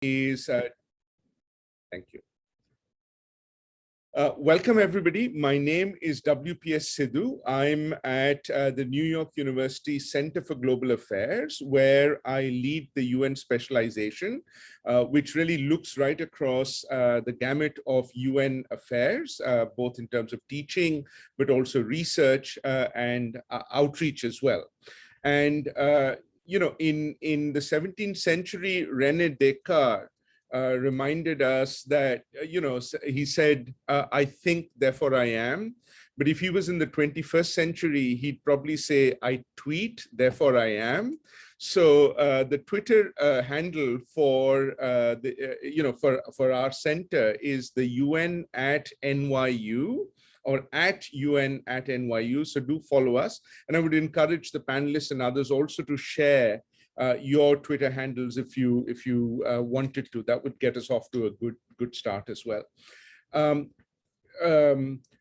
is, thank you. Welcome, everybody. My name is WPS Sidhu. I'm at the New York University Center for Global Affairs, where I lead the UN specialization, which really looks right across the gamut of UN affairs, both in terms of teaching, but also research and outreach as well. And, you know, in the 17th century, René Descartes reminded us that, you know, he said, I think, therefore I am. But if he was in the 21st century, he'd probably say, I tweet, therefore I am. So the Twitter handle for, for our center is the UN at NYU, or at UN at NYU. So do follow us. And I would encourage the panelists and others also to share your Twitter handles if you wanted to. That would get us off to a good start as well.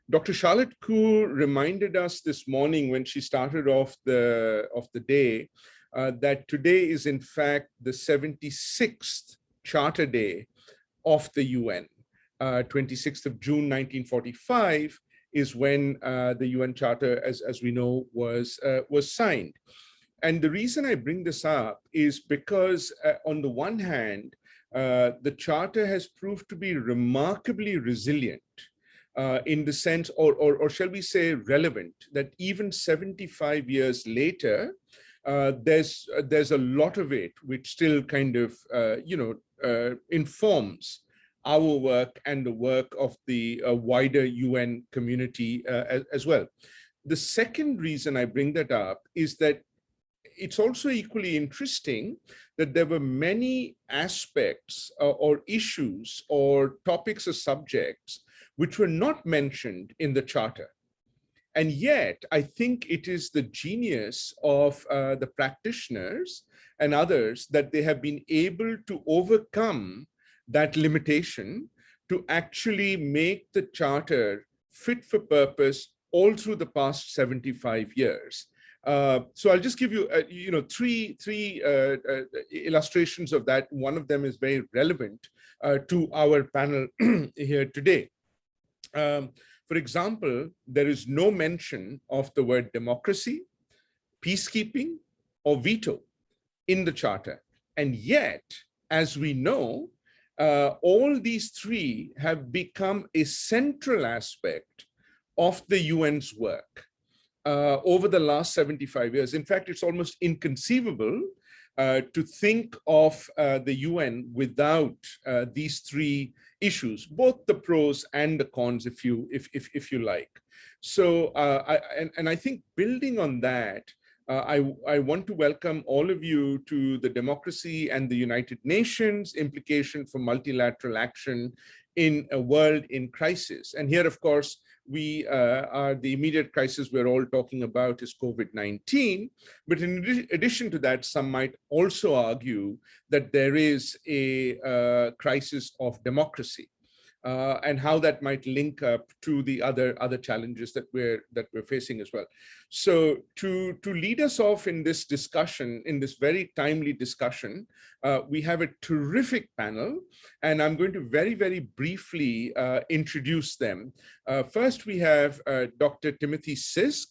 Dr. Charlotte Kuhl reminded us this morning when she started off the day that today is in fact the 76th Charter Day of the UN. 26th of June 1945 is when the UN Charter, as we know, was signed. And the reason I bring this up is because on the one hand, the Charter has proved to be remarkably resilient in the sense, or shall we say relevant, that even 75 years later, there's a lot of it which still kind of, informs our work and the work of the wider UN community as well. The second reason I bring that up is that it's also equally interesting that there were many aspects or issues or topics or subjects which were not mentioned in the Charter. And yet, I think it is the genius of the practitioners and others that they have been able to overcome that limitation to actually make the Charter fit for purpose all through the past 75 years. So I'll just give you, three illustrations of that. One of them is very relevant to our panel here today. For example, there is no mention of the word democracy, peacekeeping, or veto in the Charter. And yet, as we know, all these three have become a central aspect of the UN's work over the last 75 years. In fact, it's almost inconceivable to think of the UN without these three issues, both the pros and the cons, if you like. So, I think building on that, I want to welcome all of you to the Democracy and the United Nations implication for multilateral action in a world in crisis. And here, of course, we are the immediate crisis we're all talking about is COVID-19. But in addition to that, some might also argue that there is a crisis of democracy. And how that might link up to the other challenges that we're facing as well. So to lead us off in this discussion, in this very timely discussion, we have a terrific panel, and I'm going to very, very briefly introduce them. First, we have Dr. Timothy Sisk,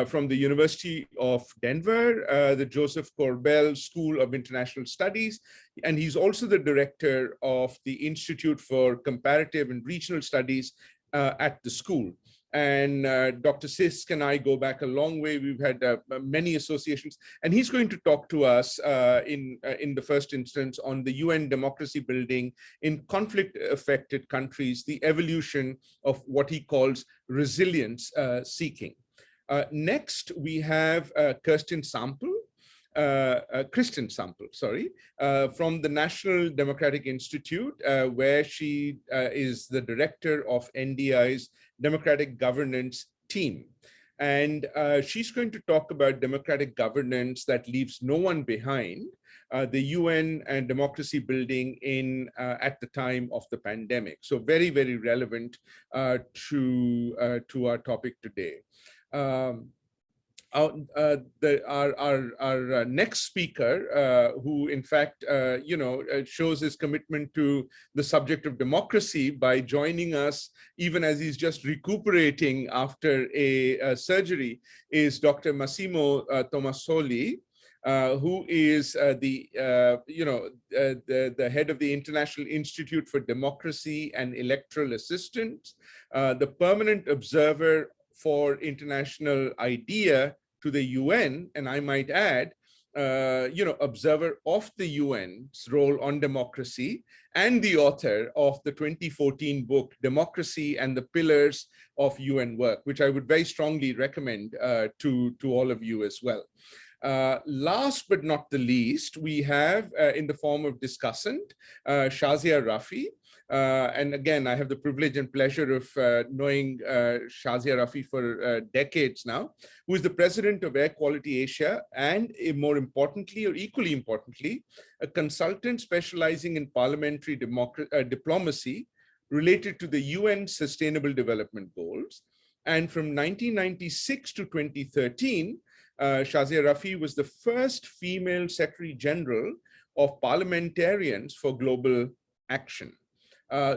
from the University of Denver, the Josef Korbel School of International Studies, and he's also the director of the Institute for Comparative and Regional Studies at the school. And Dr. Sisk and I go back a long way. We've had many associations, and he's going to talk to us in the first instance on the UN democracy building in conflict-affected countries, the evolution of what he calls resilience seeking. Next, we have Kristen Sample, from the National Democratic Institute, where she is the director of NDI's Democratic Governance team. And she's going to talk about democratic governance that leaves no one behind, the UN and democracy building in at the time of the pandemic. So very, very relevant to our topic today. Our next speaker, who in fact, shows his commitment to the subject of democracy by joining us, even as he's just recuperating after a surgery, is Dr. Massimo Tommasoli, who is the head of the International Institute for Democracy and Electoral Assistance, the permanent observer for international IDEA to the UN, and I might add, observer of the UN's role on democracy, and the author of the 2014 book, Democracy and the Pillars of UN Work, which I would very strongly recommend to all of you as well. Last but not the least, we have in the form of discussant, Shazia Rafi. And again, I have the privilege and pleasure of knowing Shazia Rafi for decades now, who is the president of AirQualityAsia, and more importantly, or equally importantly, a consultant specializing in parliamentary diplomacy related to the UN Sustainable Development Goals. And from 1996 to 2013, Shazia Rafi was the first female Secretary General of Parliamentarians for Global Action.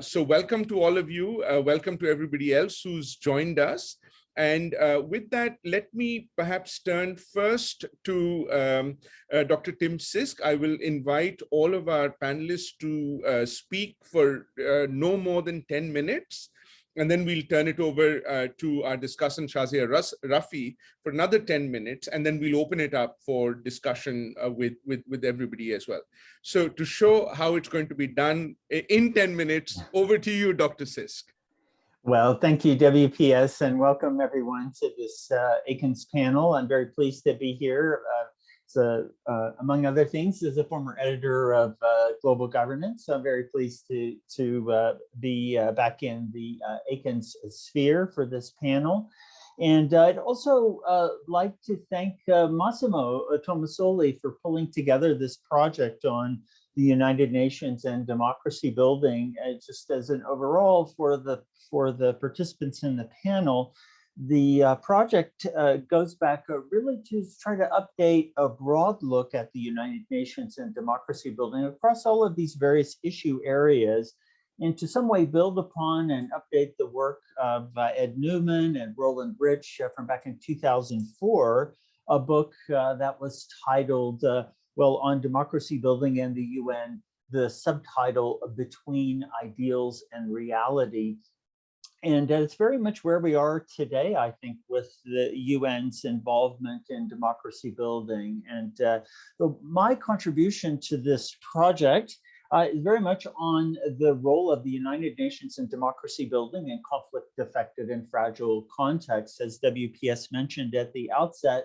So welcome to all of you. Welcome to everybody else who's joined us. And with that, let me perhaps turn first to Dr. Tim Sisk. I will invite all of our panelists to speak for no more than 10 minutes. And then we'll turn it over to our discussant, Shazia Rafi, for another 10 minutes. And then we'll open it up for discussion with everybody as well. So to show how it's going to be done in 10 minutes, over to you, Dr. Sisk. Well, thank you, WPS, and welcome everyone to this ACANS panel. I'm very pleased to be here. So, among other things, as a former editor of Global Governance, so I'm very pleased to be back in the ACANS sphere for this panel. And I'd also like to thank Massimo Tommasoli for pulling together this project on the United Nations and democracy building. Just as an overall for the participants in the panel, the project goes back really to try to update a broad look at the United Nations and democracy building across all of these various issue areas, and to some way build upon and update the work of Ed Newman and Roland Rich from back in 2004, a book that was titled, On Democracy Building and the UN, the subtitle Between Ideals and Reality. And it's very much where we are today, I think, with the UN's involvement in democracy building. And so my contribution to this project is very much on the role of the United Nations in democracy building in conflict-affected and fragile contexts, as WPS mentioned at the outset.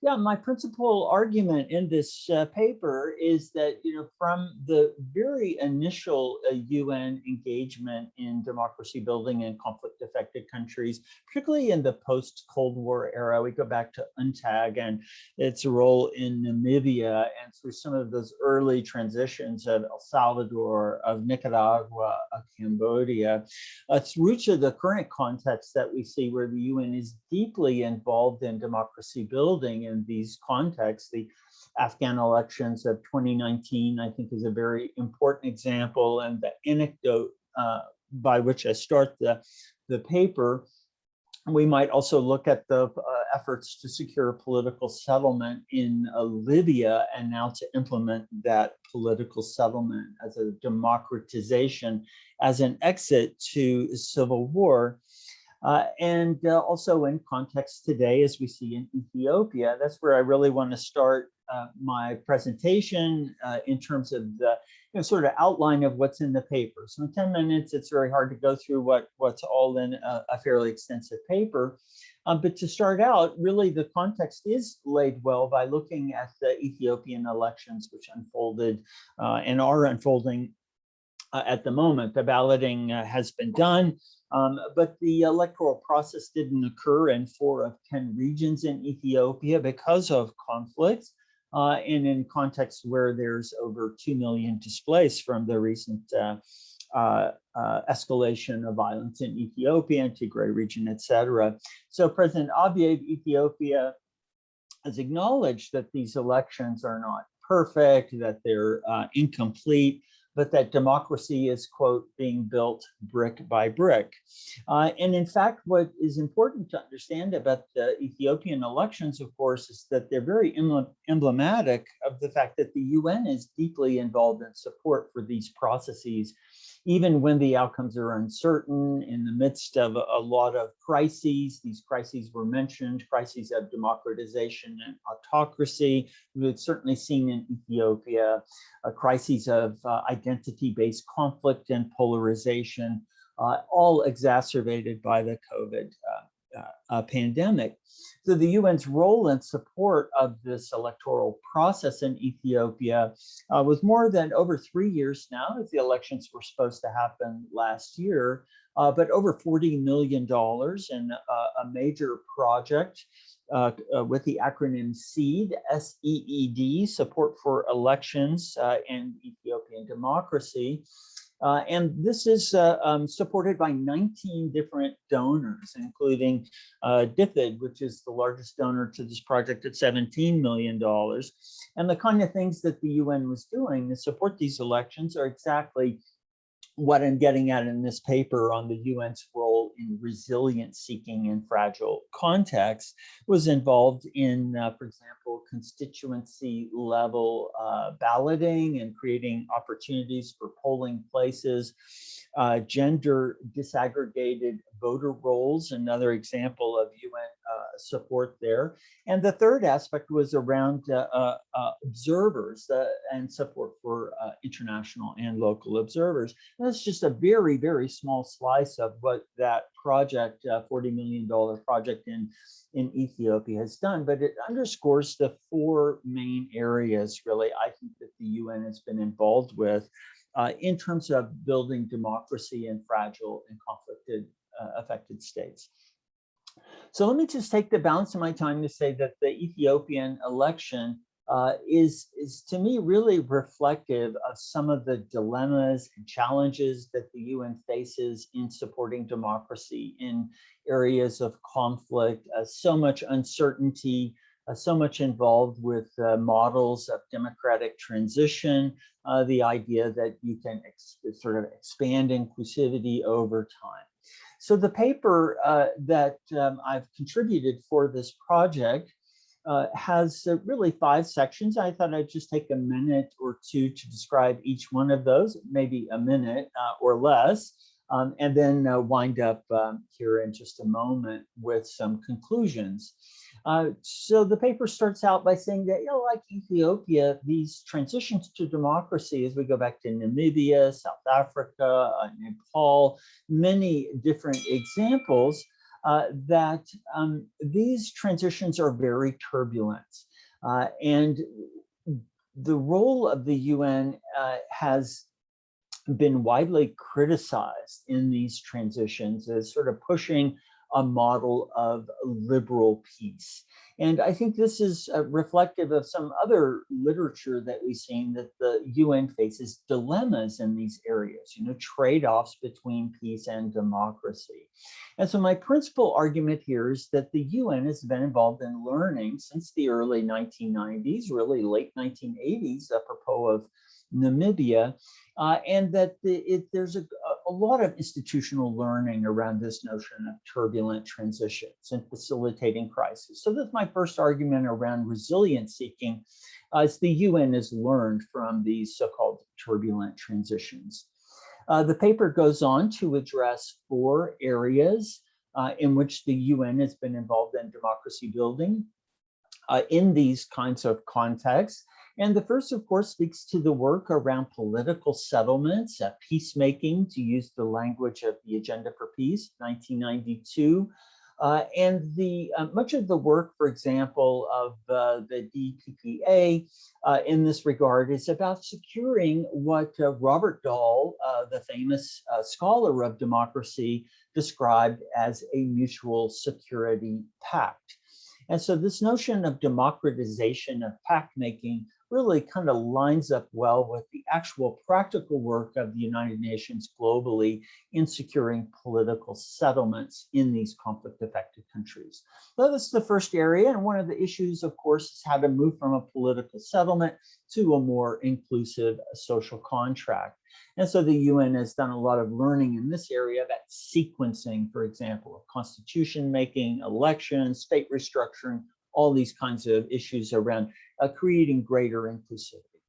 Yeah, my principal argument in this paper is that, from the very initial UN engagement in democracy building in conflict-affected countries, particularly in the post-Cold War era, we go back to UNTAG and its role in Namibia, and through some of those early transitions of El Salvador, of Nicaragua, of Cambodia, through to the current context that we see where the UN is deeply involved in democracy building in these contexts. The Afghan elections of 2019, I think, is a very important example, and the anecdote by which I start the paper. We might also look at the efforts to secure a political settlement in Libya, and now to implement that political settlement as a democratization, as an exit to civil war. And also in context today, as we see in Ethiopia. That's where I really want to start my presentation in terms of the sort of outline of what's in the paper. So in 10 minutes, it's very hard to go through what's all in a fairly extensive paper. But to start out, really the context is laid well by looking at the Ethiopian elections, which unfolded and are unfolding at the moment. The balloting has been done. But the electoral process didn't occur in 4 of 10 regions in Ethiopia because of conflicts, and in contexts where there's over 2 million displaced from the recent escalation of violence in Ethiopia and Tigray region, etc. So President Abiy of Ethiopia has acknowledged that these elections are not perfect, that they're incomplete, but that democracy is, quote, being built brick by brick. And in fact, what is important to understand about the Ethiopian elections, of course, is that they're very emblematic of the fact that the UN is deeply involved in support for these processes, even when the outcomes are uncertain, in the midst of a lot of crises. These crises were mentioned, crises of democratization and autocracy. We've certainly seen in Ethiopia crises of identity-based conflict and polarization, all exacerbated by the COVID pandemic. So the UN's role and support of this electoral process in Ethiopia was more than over 3 years now, as the elections were supposed to happen last year, but over $40 million in a major project with the acronym SEED, S-E-E-D, Support for Elections and Ethiopian Democracy. And this is supported by 19 different donors, including DFID, which is the largest donor to this project at $17 million. And the kind of things that the UN was doing to support these elections are exactly what I'm getting at in this paper on the UN's role in resilience seeking in fragile contexts. Was involved in, for example, constituency level balloting and creating opportunities for polling places, gender disaggregated voter rolls, another example of UN support there. And the third aspect was around observers and support for international and local observers. And that's just a very, very small slice of what that project, $40 million project in Ethiopia has done, but it underscores the four main areas, really, I think that the UN has been involved with in terms of building democracy in fragile and conflicted, affected states. So let me just take the balance of my time to say that the Ethiopian election is to me really reflective of some of the dilemmas and challenges that the UN faces in supporting democracy in areas of conflict, so much uncertainty, so much involved with models of democratic transition, the idea that you can sort of expand inclusivity over time. So the paper that I've contributed for this project has really 5 sections. I thought I'd just take a minute or two to describe each one of those, maybe a minute or less, and then wind up here in just a moment with some conclusions. So the paper starts out by saying that, like Ethiopia, these transitions to democracy, as we go back to Namibia, South Africa, Nepal, many different examples, that these transitions are very turbulent. And the role of the UN has been widely criticized in these transitions as sort of pushing a model of liberal peace. And I think this is reflective of some other literature that we've seen, that the UN faces dilemmas in these areas, trade-offs between peace and democracy. And so my principal argument here is that the UN has been involved in learning since the early 1990s, really late 1980s, apropos of Namibia, and that there's a lot of institutional learning around this notion of turbulent transitions and facilitating crisis. So that's my first argument around resilience seeking, as the UN has learned from these so-called turbulent transitions. The paper goes on to address 4 areas in which the UN has been involved in democracy building in these kinds of contexts. And the first, of course, speaks to the work around political settlements, peacemaking, to use the language of the Agenda for Peace, 1992. And much of the work, for example, of the DPPA in this regard is about securing what Robert Dahl, the famous scholar of democracy, described as a mutual security pact. And so this notion of democratization of pact making really kind of lines up well with the actual practical work of the United Nations globally in securing political settlements in these conflict-affected countries. So this is the first area, and one of the issues, of course, is how to move from a political settlement to a more inclusive social contract. And so the UN has done a lot of learning in this area, that sequencing, for example, of constitution making, elections, state restructuring, all these kinds of issues around creating greater inclusivity.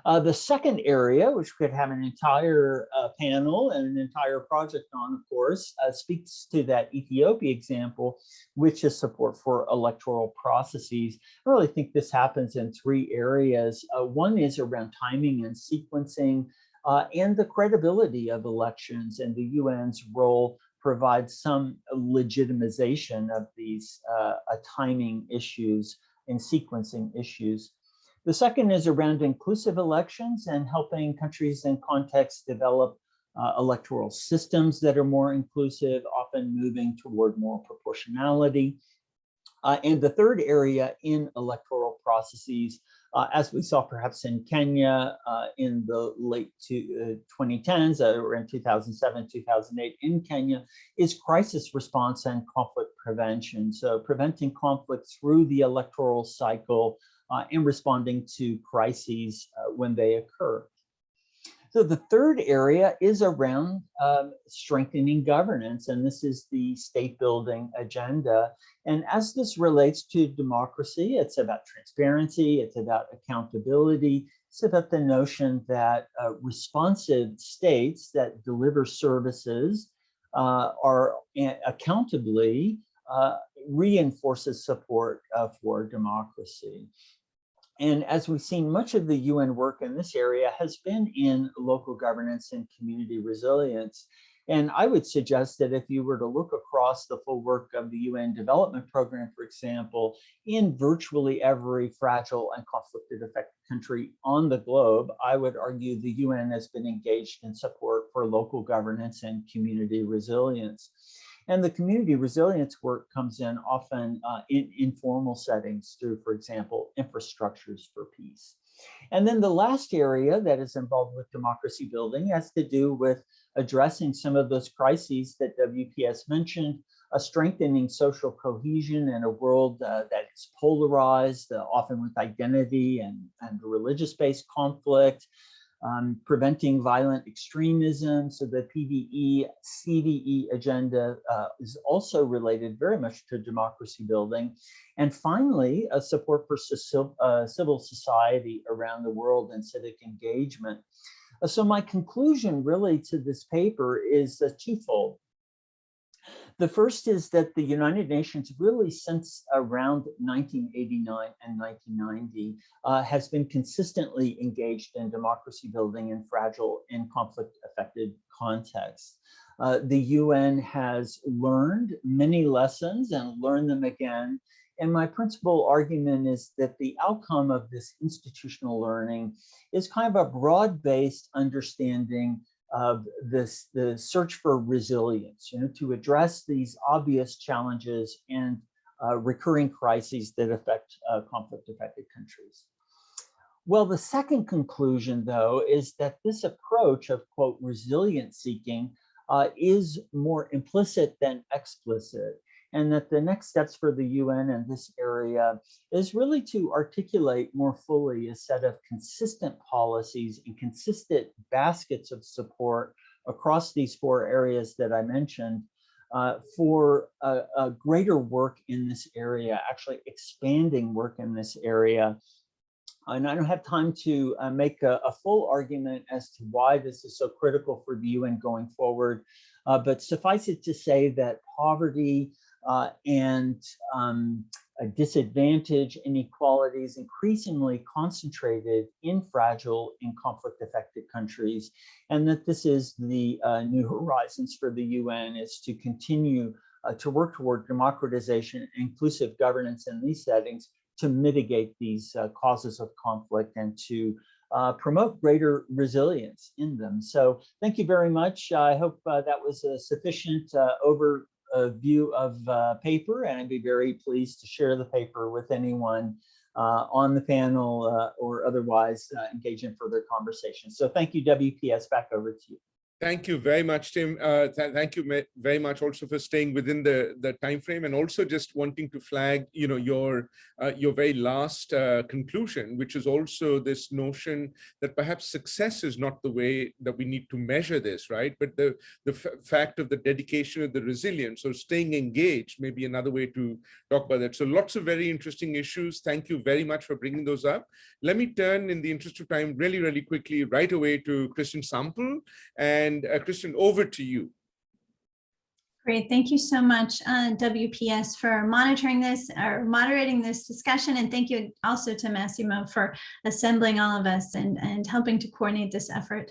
The second area, which could have an entire panel and an entire project on, of course, speaks to that Ethiopia example, which is support for electoral processes. I really think this happens in three areas. One is around timing and sequencing, and the credibility of elections, and the UN's role provides some legitimization of these timing issues and sequencing issues. The second is around inclusive elections and helping countries and contexts develop electoral systems that are more inclusive, often moving toward more proportionality. And the third area in electoral processes, as we saw perhaps in Kenya in the late 2010s or in 2007, 2008 in Kenya, is crisis response and conflict prevention. So preventing conflict through the electoral cycle and responding to crises when they occur. So the third area is around strengthening governance, and this is the state building agenda. And as this relates to democracy, it's about transparency, it's about accountability, it's about the notion that responsive states that deliver services are accountably reinforces support for democracy. And as we've seen, much of the UN work in this area has been in local governance and community resilience. And I would suggest that if you were to look across the full work of the UN Development Program, for example, in virtually every fragile and conflicted affected country on the globe, I would argue the UN has been engaged in support for local governance and community resilience. And the community resilience work comes in often in informal settings through, for example, infrastructures for peace. And then the last area that is involved with democracy building has to do with addressing some of those crises that WPS mentioned, strengthening social cohesion in a world that is polarized, often with identity and religious-based conflict, preventing violent extremism. So the PDE, CVE agenda is also related very much to democracy building. And finally, support for civil society around the world and civic engagement. So my conclusion really to this paper is twofold. The first is that the United Nations really since around 1989 and 1990 has been consistently engaged in democracy building in fragile and conflict affected contexts. The UN has learned many lessons and learned them again. And my principal argument is that the outcome of this institutional learning is kind of a broad-based understanding of the search for resilience, to address these obvious challenges and recurring crises that affect conflict-affected countries. Well, the second conclusion, though, is that this approach of, quote, resilience seeking is more implicit than explicit, and that the next steps for the UN in this area is really to articulate more fully a set of consistent policies and consistent baskets of support across these four areas that I mentioned for a greater work in this area, actually expanding work in this area. And I don't have time to make a full argument as to why this is so critical for the UN going forward, but suffice it to say that poverty and disadvantage inequalities increasingly concentrated in fragile and conflict-affected countries, and that this is the new horizons for the UN is to continue to work toward democratization and inclusive governance in these settings to mitigate these causes of conflict and to promote greater resilience in them. So thank you very much. I hope that was a sufficient overview of paper, and I'd be very pleased to share the paper with anyone on the panel or otherwise engage in further conversation. So thank you, WPS. Back over to you. Thank you very much, Tim. Thank you very much also for staying within the time frame, and also just wanting to flag, your very last conclusion, which is also this notion that perhaps success is not the way that we need to measure this, right? But the fact of the dedication of the resilience, or staying engaged, may be another way to talk about that. So lots of very interesting issues. Thank you very much for bringing those up. Let me turn, in the interest of time, really, really quickly right away to Kristen Sample. And Kristen, over to you. Great, thank you so much, WPS, for moderating this discussion, and thank you also to Massimo for assembling all of us and helping to coordinate this effort.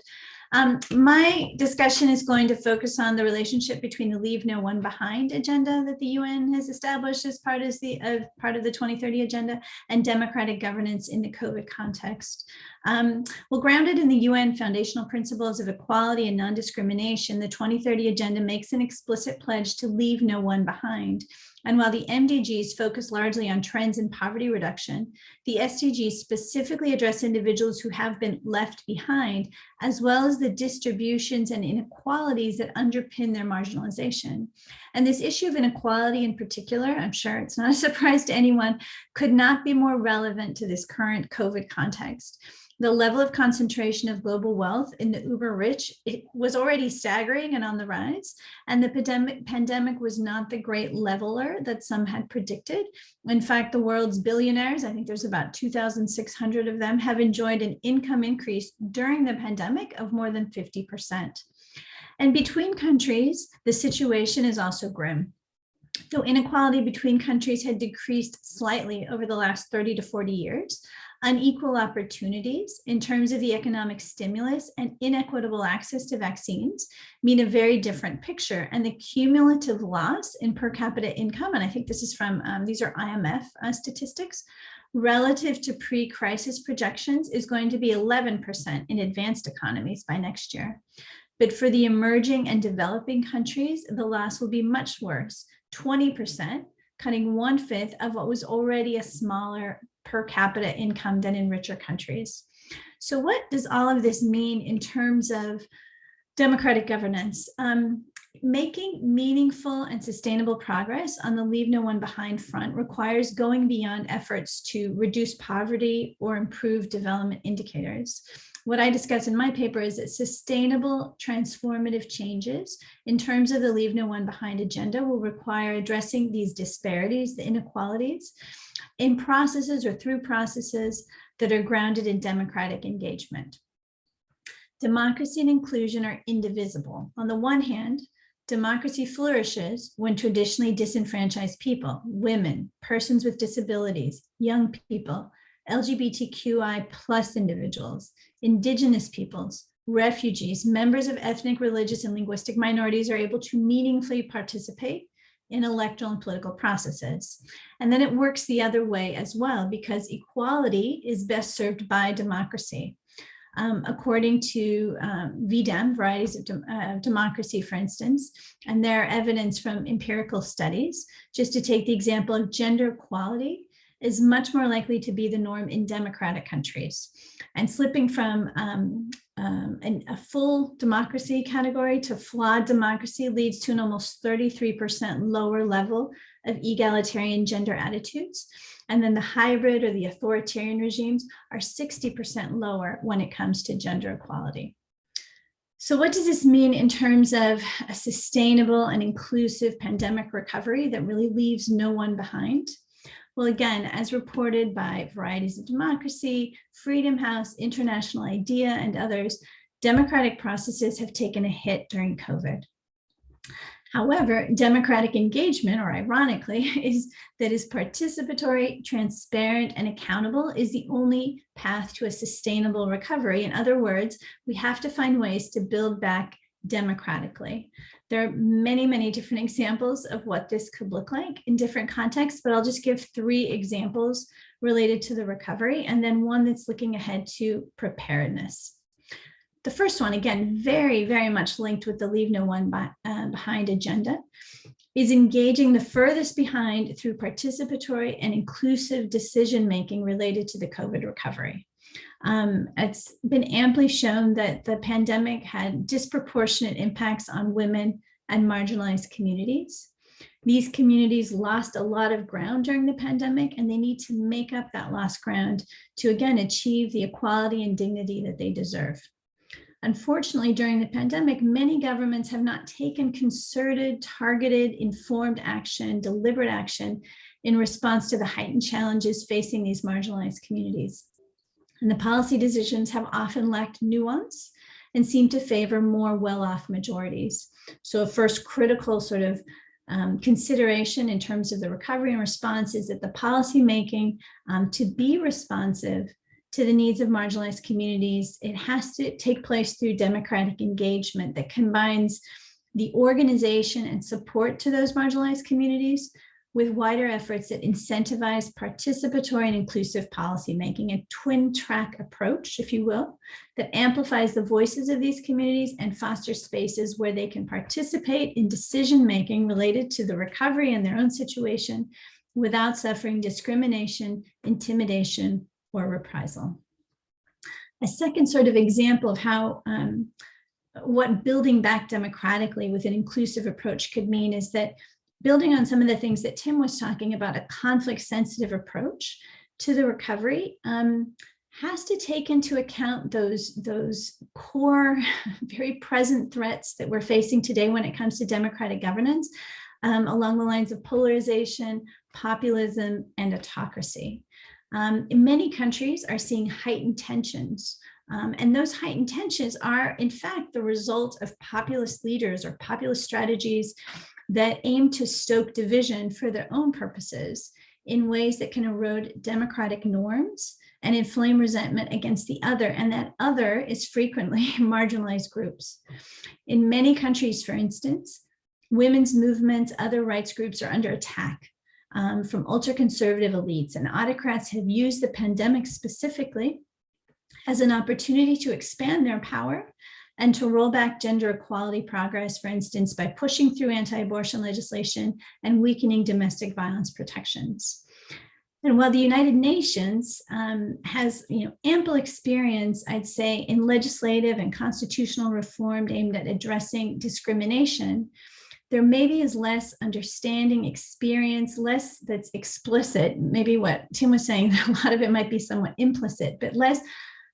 My discussion is going to focus on the relationship between the Leave No One Behind agenda that the UN has established as part of the 2030 agenda and democratic governance in the COVID context. Well, grounded in the UN foundational principles of equality and non-discrimination, the 2030 agenda makes an explicit pledge to leave no one behind. And while the MDGs focus largely on trends in poverty reduction, the SDGs specifically address individuals who have been left behind, as well as the distributions and inequalities that underpin their marginalization. And this issue of inequality in particular, I'm sure it's not a surprise to anyone, could not be more relevant to this current COVID context. The level of concentration of global wealth in the uber rich, it was already staggering and on the rise. And the pandemic was not the great leveler that some had predicted. In fact, the world's billionaires, I think there's about 2,600 of them, have enjoyed an income increase during the pandemic of more than 50%. And between countries, the situation is also grim. Though inequality between countries had decreased slightly over the last 30 to 40 years, unequal opportunities in terms of the economic stimulus and inequitable access to vaccines mean a very different picture. And the cumulative loss in per capita income, and I think this is from, these are IMF statistics, relative to pre-crisis projections is going to be 11% in advanced economies by next year. But for the emerging and developing countries, the loss will be much worse, 20%, cutting 1/5 of what was already a smaller per capita income than in richer countries. So what does all of this mean in terms of democratic governance? Making meaningful and sustainable progress on the Leave No One Behind front requires going beyond efforts to reduce poverty or improve development indicators. What I discuss in my paper is that sustainable transformative changes in terms of the Leave No One Behind agenda will require addressing these disparities, the inequalities, in processes or through processes that are grounded in democratic engagement. Democracy and inclusion are indivisible. On the one hand, democracy flourishes when traditionally disenfranchised people, women, persons with disabilities, young people, LGBTQI plus individuals, indigenous peoples, refugees, members of ethnic, religious, and linguistic minorities are able to meaningfully participate in electoral and political processes. And then it works the other way as well, because equality is best served by democracy. According to VDEM, Varieties of Democracy, for instance, and their evidence from empirical studies, just to take the example of gender equality, is much more likely to be the norm in democratic countries. And slipping from a full democracy category to flawed democracy leads to an almost 33% lower level of egalitarian gender attitudes. And then the hybrid or the authoritarian regimes are 60% lower when it comes to gender equality. So what does this mean in terms of a sustainable and inclusive pandemic recovery that really leaves no one behind? Well, again, as reported by Varieties of Democracy, Freedom House, International IDEA, and others, democratic processes have taken a hit during COVID. However, democratic engagement, or ironically, is participatory, transparent, and accountable is the only path to a sustainable recovery. In other words, we have to find ways to build back democratically. There are many, many different examples of what this could look like in different contexts, but I'll just give 3 examples related to the recovery, and then one that's looking ahead to preparedness. The first one, again, very, very much linked with the Leave No One Behind agenda, is engaging the furthest behind through participatory and inclusive decision-making related to the COVID recovery. It's been amply shown that the pandemic had disproportionate impacts on women and marginalized communities. These communities lost a lot of ground during the pandemic, and they need to make up that lost ground to, again, achieve the equality and dignity that they deserve. Unfortunately, during the pandemic, many governments have not taken concerted, targeted, informed action, deliberate action in response to the heightened challenges facing these marginalized communities. And the policy decisions have often lacked nuance and seem to favor more well-off majorities. So a first critical sort of consideration in terms of the recovery and response is that the policy making to be responsive to the needs of marginalized communities, it has to take place through democratic engagement that combines the organization and support to those marginalized communities with wider efforts that incentivize participatory and inclusive policymaking, a twin track approach, if you will, that amplifies the voices of these communities and fosters spaces where they can participate in decision-making related to the recovery and their own situation without suffering discrimination, intimidation, or reprisal. A second sort of example of how what building back democratically with an inclusive approach could mean is that building on some of the things that Tim was talking about, a conflict-sensitive approach to the recovery has to take into account those core, very present threats that we're facing today when it comes to democratic governance, along the lines of polarization, populism, and autocracy. Many countries are seeing heightened tensions, and those heightened tensions are, in fact, the result of populist leaders or populist strategies that aim to stoke division for their own purposes in ways that can erode democratic norms and inflame resentment against the other. And that other is frequently marginalized groups. In many countries, for instance, women's movements, other rights groups are under attack from ultra-conservative elites, and autocrats have used the pandemic specifically as an opportunity to expand their power and to roll back gender equality progress, for instance, by pushing through anti-abortion legislation and weakening domestic violence protections. And while the United Nations has ample experience, I'd say, in legislative and constitutional reform aimed at addressing discrimination, there maybe is less understanding, experience, less that's explicit, maybe what Tim was saying, a lot of it might be somewhat implicit, but less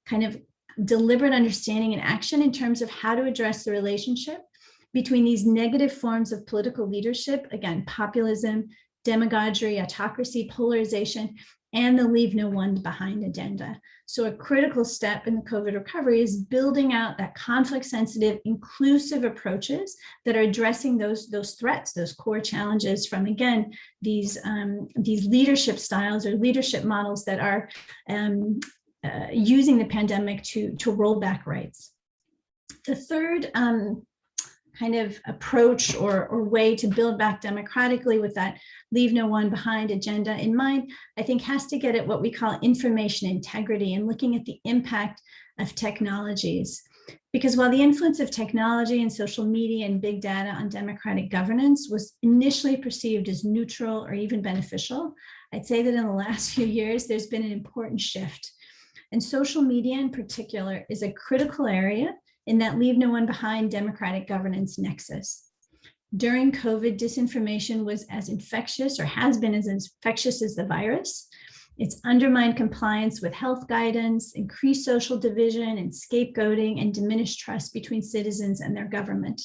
kind of deliberate understanding and action in terms of how to address the relationship between these negative forms of political leadership, again, populism, demagoguery, autocracy, polarization, and the leave no one behind agenda. So a critical step in the COVID recovery is building out that conflict-sensitive, inclusive approaches that are addressing those threats, those core challenges from, again, these leadership styles or leadership models that are using the pandemic to roll back rights. The third kind of approach or way to build back democratically with that leave no one behind agenda in mind, I think has to get at what we call information integrity and looking at the impact of technologies. Because while the influence of technology and social media and big data on democratic governance was initially perceived as neutral or even beneficial, I'd say that in the last few years, there's been an important shift. And social media in particular is a critical area in that leave no one behind democratic governance nexus. During COVID, disinformation was as infectious or has been as infectious as the virus. It's undermined compliance with health guidance, increased social division and scapegoating, and diminished trust between citizens and their government.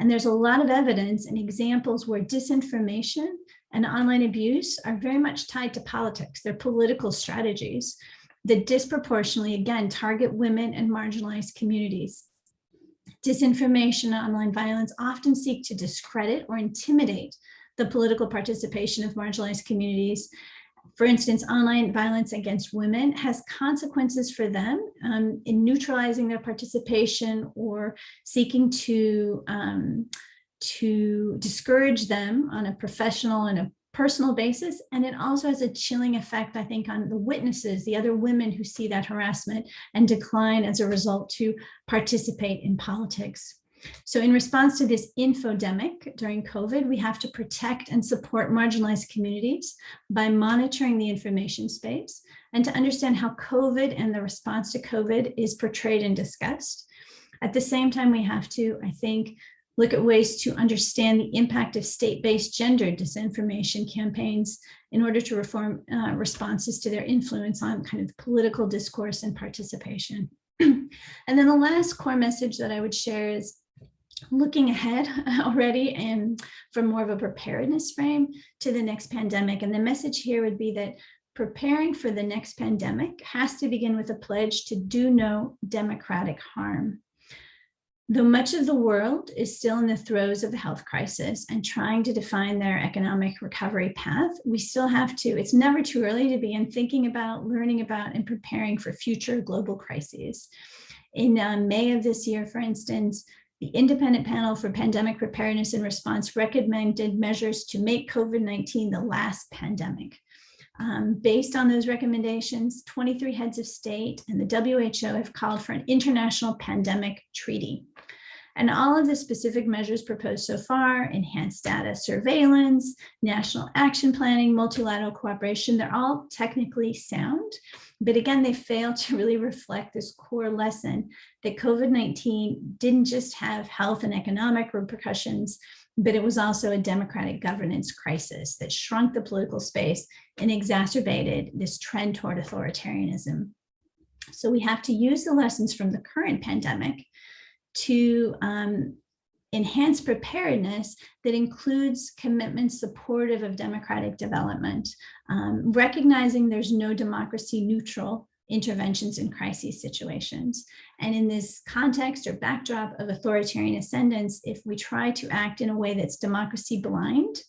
And there's a lot of evidence and examples where disinformation and online abuse are very much tied to politics. They're political strategies that disproportionately, again, target women and marginalized communities. Disinformation and online violence often seek to discredit or intimidate the political participation of marginalized communities. For instance, online violence against women has consequences for them in neutralizing their participation or seeking to discourage them on a professional and a personal basis. And it also has a chilling effect, I think, on the witnesses, the other women who see that harassment and decline as a result to participate in politics. So in response to this infodemic during COVID, we have to protect and support marginalized communities by monitoring the information space and to understand how COVID and the response to COVID is portrayed and discussed. At the same time, we have to, I think, look at ways to understand the impact of state-based gender disinformation campaigns in order to reform responses to their influence on kind of political discourse and participation. And then the last core message that I would share is looking ahead already and from more of a preparedness frame to the next pandemic. And the message here would be that preparing for the next pandemic has to begin with a pledge to do no democratic harm. Though much of the world is still in the throes of the health crisis and trying to define their economic recovery path, we still have to, it's never too early to begin thinking about, learning about, and preparing for future global crises. In May of this year, for instance, the Independent Panel for Pandemic Preparedness and Response recommended measures to make COVID-19 the last pandemic. Based on those recommendations, 23 heads of state and the WHO have called for an international pandemic treaty. And all of the specific measures proposed so far, enhanced data surveillance, national action planning, multilateral cooperation, they're all technically sound. But again, they fail to really reflect this core lesson that COVID-19 didn't just have health and economic repercussions, but it was also a democratic governance crisis that shrunk the political space and exacerbated this trend toward authoritarianism. So we have to use the lessons from the current pandemic to enhance preparedness that includes commitments supportive of democratic development, recognizing there's no democracy neutral interventions in crisis situations. And in this context or backdrop of authoritarian ascendance, if we try to act in a way that's democracy blind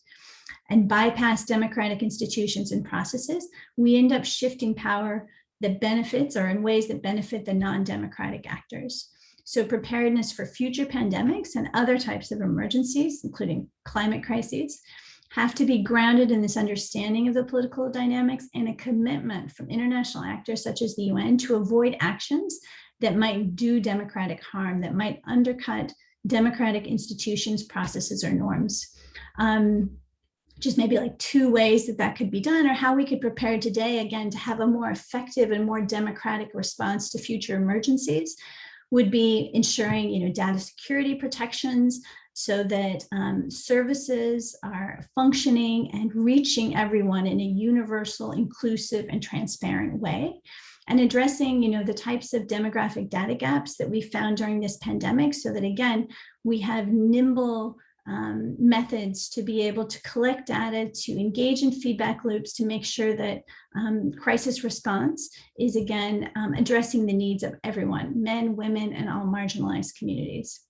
and bypass democratic institutions and processes, we end up shifting power that benefits or in ways that benefit the non-democratic actors. So preparedness for future pandemics and other types of emergencies, including climate crises, have to be grounded in this understanding of the political dynamics and a commitment from international actors such as the UN to avoid actions that might do democratic harm, that might undercut democratic institutions, processes, or norms. Just maybe like 2 ways that that could be done, or how we could prepare today, again, to have a more effective and more democratic response to future emergencies would be ensuring, data security protections so that services are functioning and reaching everyone in a universal, inclusive, and transparent way. And addressing, the types of demographic data gaps that we found during this pandemic so that, again, we have nimble methods to be able to collect data, to engage in feedback loops, to make sure that crisis response is, again, addressing the needs of everyone, men, women, and all marginalized communities.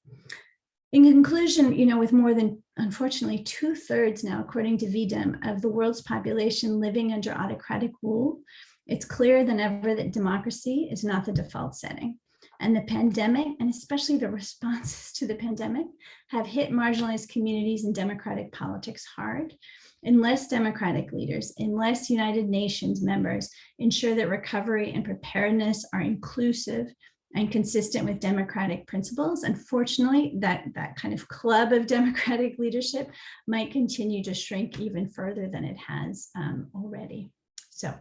In conclusion, with more than, unfortunately, 2/3 now, according to VDEM, of the world's population living under autocratic rule, it's clearer than ever that democracy is not the default setting. And the pandemic, and especially the responses to the pandemic, have hit marginalized communities and democratic politics hard. Unless democratic leaders, unless United Nations members ensure that recovery and preparedness are inclusive and consistent with democratic principles, unfortunately, that kind of club of democratic leadership might continue to shrink even further than it has already. So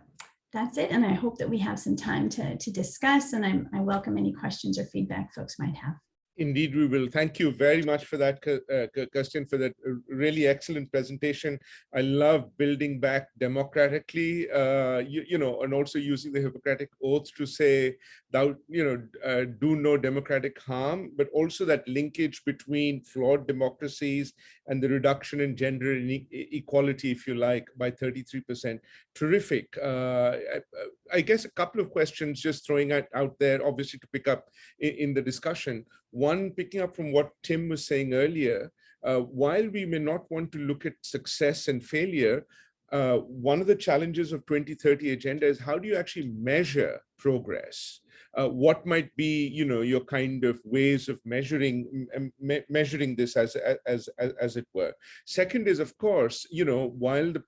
that's it. And I hope that we have some time to discuss, and I welcome any questions or feedback folks might have. Indeed, we will. Thank you very much for that, Kristen, for that really excellent presentation. I love building back democratically, and also using the Hippocratic Oath to say, do no democratic harm, but also that linkage between flawed democracies and the reduction in gender inequality, if you like, by 33%. Terrific. I guess a couple of questions just throwing out there, obviously to pick up in the discussion. One, picking up from what Tim was saying earlier, while we may not want to look at success and failure, one of the challenges of 2030 agenda is how do you actually measure progress? What might be, your kind of ways of measuring this as it were. Second is, of course, while the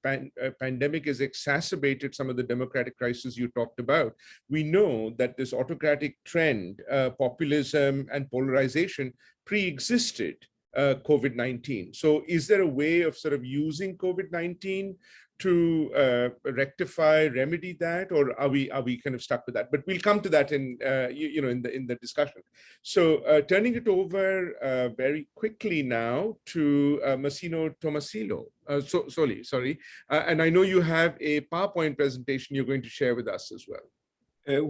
pandemic has exacerbated some of the democratic crises you talked about, we know that this autocratic trend, populism and polarization pre-existed COVID-19. So is there a way of sort of using COVID-19 to rectify, remedy that, or are we kind of stuck with that? But we'll come to that in in the discussion. So turning it over very quickly now to Massimo Tommasoli, sorry, and I know you have a PowerPoint presentation you're going to share with us as well.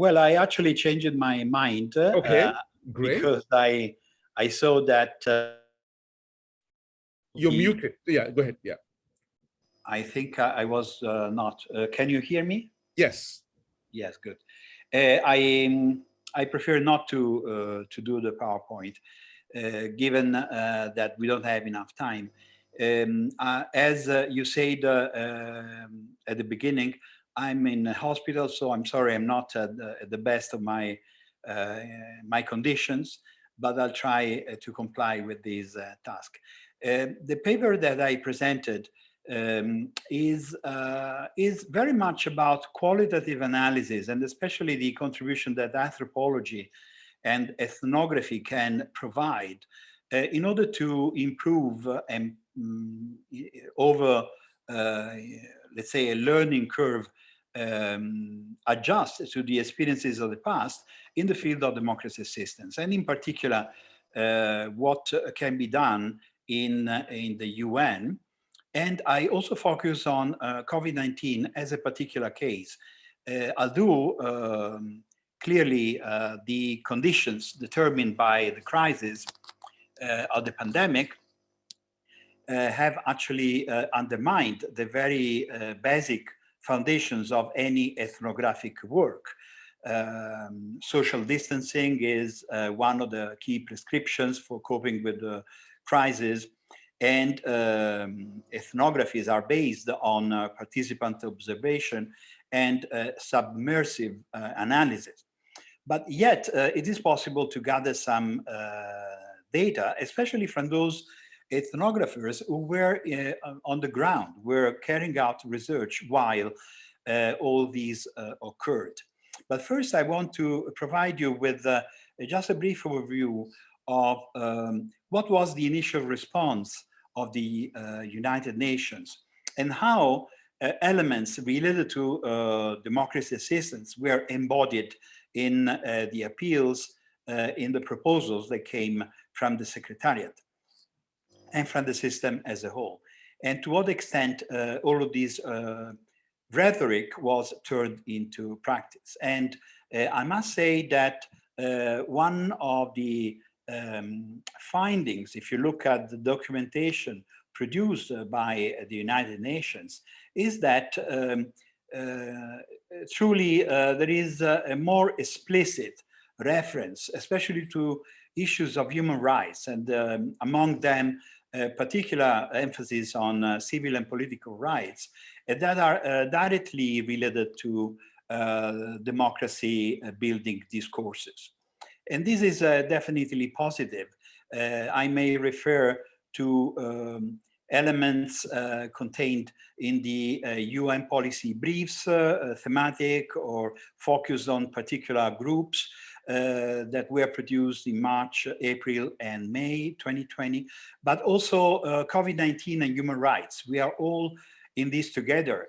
Well, I actually changed my mind. Okay, great. Because I saw that you're muted. Yeah, go ahead. Yeah. I think I was not. Can you hear me? Yes. Yes, good. I prefer not to do the PowerPoint, given that we don't have enough time. As you said at the beginning, I'm in a hospital, so I'm sorry I'm not at the best of my my conditions, but I'll try to comply with this task. The paper that I presented is very much about qualitative analysis, and especially the contribution that anthropology and ethnography can provide in order to improve and over, let's say, a learning curve, adjust to the experiences of the past in the field of democracy assistance, and in particular, what can be done in the UN. And I also focus on COVID-19 as a particular case. Although clearly the conditions determined by the crisis of the pandemic have actually undermined the very basic foundations of any ethnographic work. Social distancing is one of the key prescriptions for coping with the crisis. And ethnographies are based on participant observation and submersive analysis. But yet, it is possible to gather some data, especially from those ethnographers who were on the ground, were carrying out research while all these occurred. But first, I want to provide you with just a brief overview of what was the initial response of the United Nations and how elements related to democracy assistance were embodied in the appeals, in the proposals that came from the Secretariat and from the system as a whole. And to what extent all of this rhetoric was turned into practice. And I must say that one of the findings, if you look at the documentation produced by the United Nations, is that truly there is a more explicit reference, especially to issues of human rights, and among them, particular emphasis on civil and political rights that are directly related to democracy building discourses. And this is definitely positive. I may refer to elements contained in the UN policy briefs, thematic or focused on particular groups that were produced in March, April, and May 2020, but also COVID-19 and human rights. We are all in this together.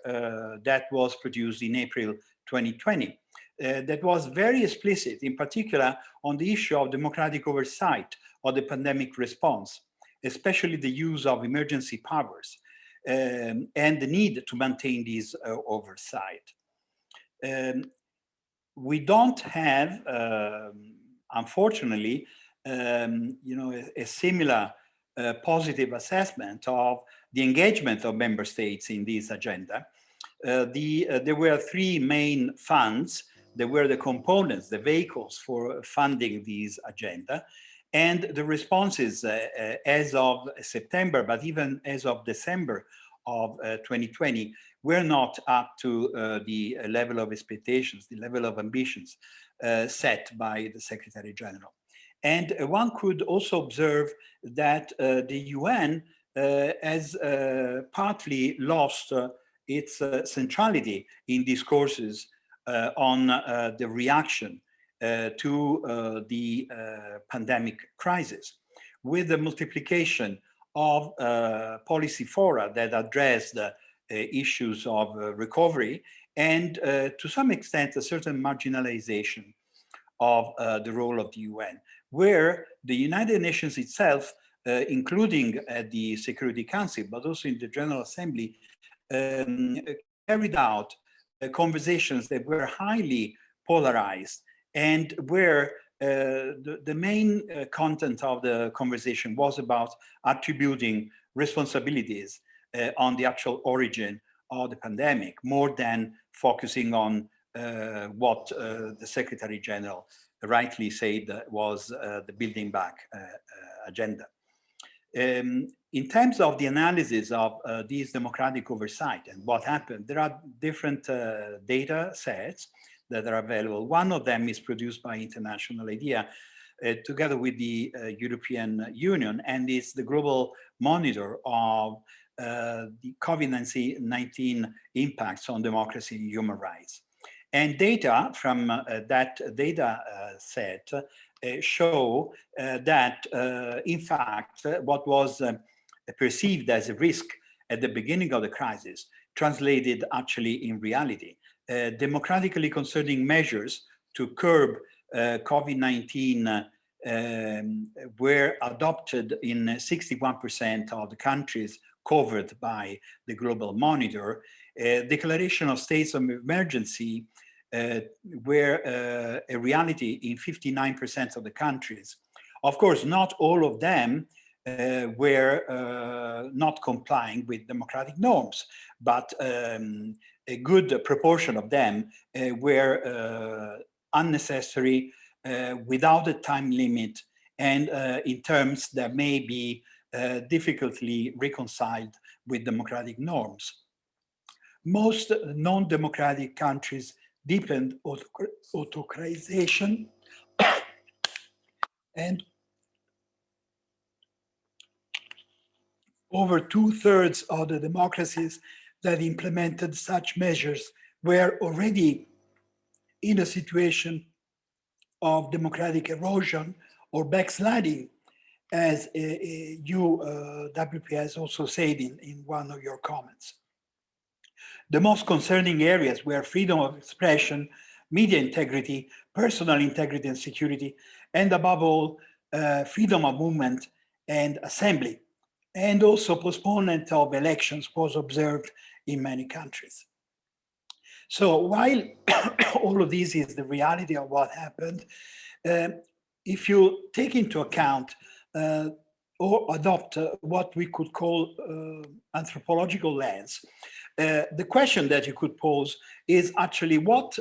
That was produced in April 2020. That was very explicit, in particular on the issue of democratic oversight of the pandemic response, especially the use of emergency powers and the need to maintain this oversight. We don't have, unfortunately, a similar positive assessment of the engagement of member states in this agenda. There were three main funds. There were the components, the vehicles for funding this agenda, and the responses as of September, but even as of December of 2020, were not up to the level of expectations, the level of ambitions set by the Secretary General. And one could also observe that the UN has partly lost its centrality in discourses on the reaction to the pandemic crisis. with the multiplication of policy fora that address the issues of recovery, and to some extent a certain marginalization of the role of the UN, where the United Nations itself, including at the Security Council, but also in the General Assembly, carried out conversations that were highly polarized, and where the main content of the conversation was about attributing responsibilities on the actual origin of the pandemic, more than focusing on what the Secretary General rightly said was the building back agenda. In terms of the analysis of these democratic oversight and what happened, there are different data sets that are available. One of them is produced by International IDEA together with the European Union, and is the global monitor of the COVID-19 impacts on democracy and human rights. And data from that data set show that, in fact, what was perceived as a risk at the beginning of the crisis translated actually in reality. Democratically concerning measures to curb COVID-19 were adopted in 61% of the countries covered by the global monitor. Declaration of states of emergency were a reality in 59% of the countries. Of course, not all of them were not complying with democratic norms, but a good proportion of them were unnecessary, without a time limit, and in terms that may be difficultly reconciled with democratic norms. Most non-democratic countries deepened autocratization and over 2/3 of the democracies that implemented such measures were already in a situation of democratic erosion or backsliding, as you, WPS, also said in one of your comments. The most concerning areas were freedom of expression, media integrity, personal integrity and security, and above all, freedom of movement and assembly. And also postponement of elections was observed in many countries. So while all of this is the reality of what happened, if you take into account or adopt what we could call anthropological lens, the question that you could pose is actually what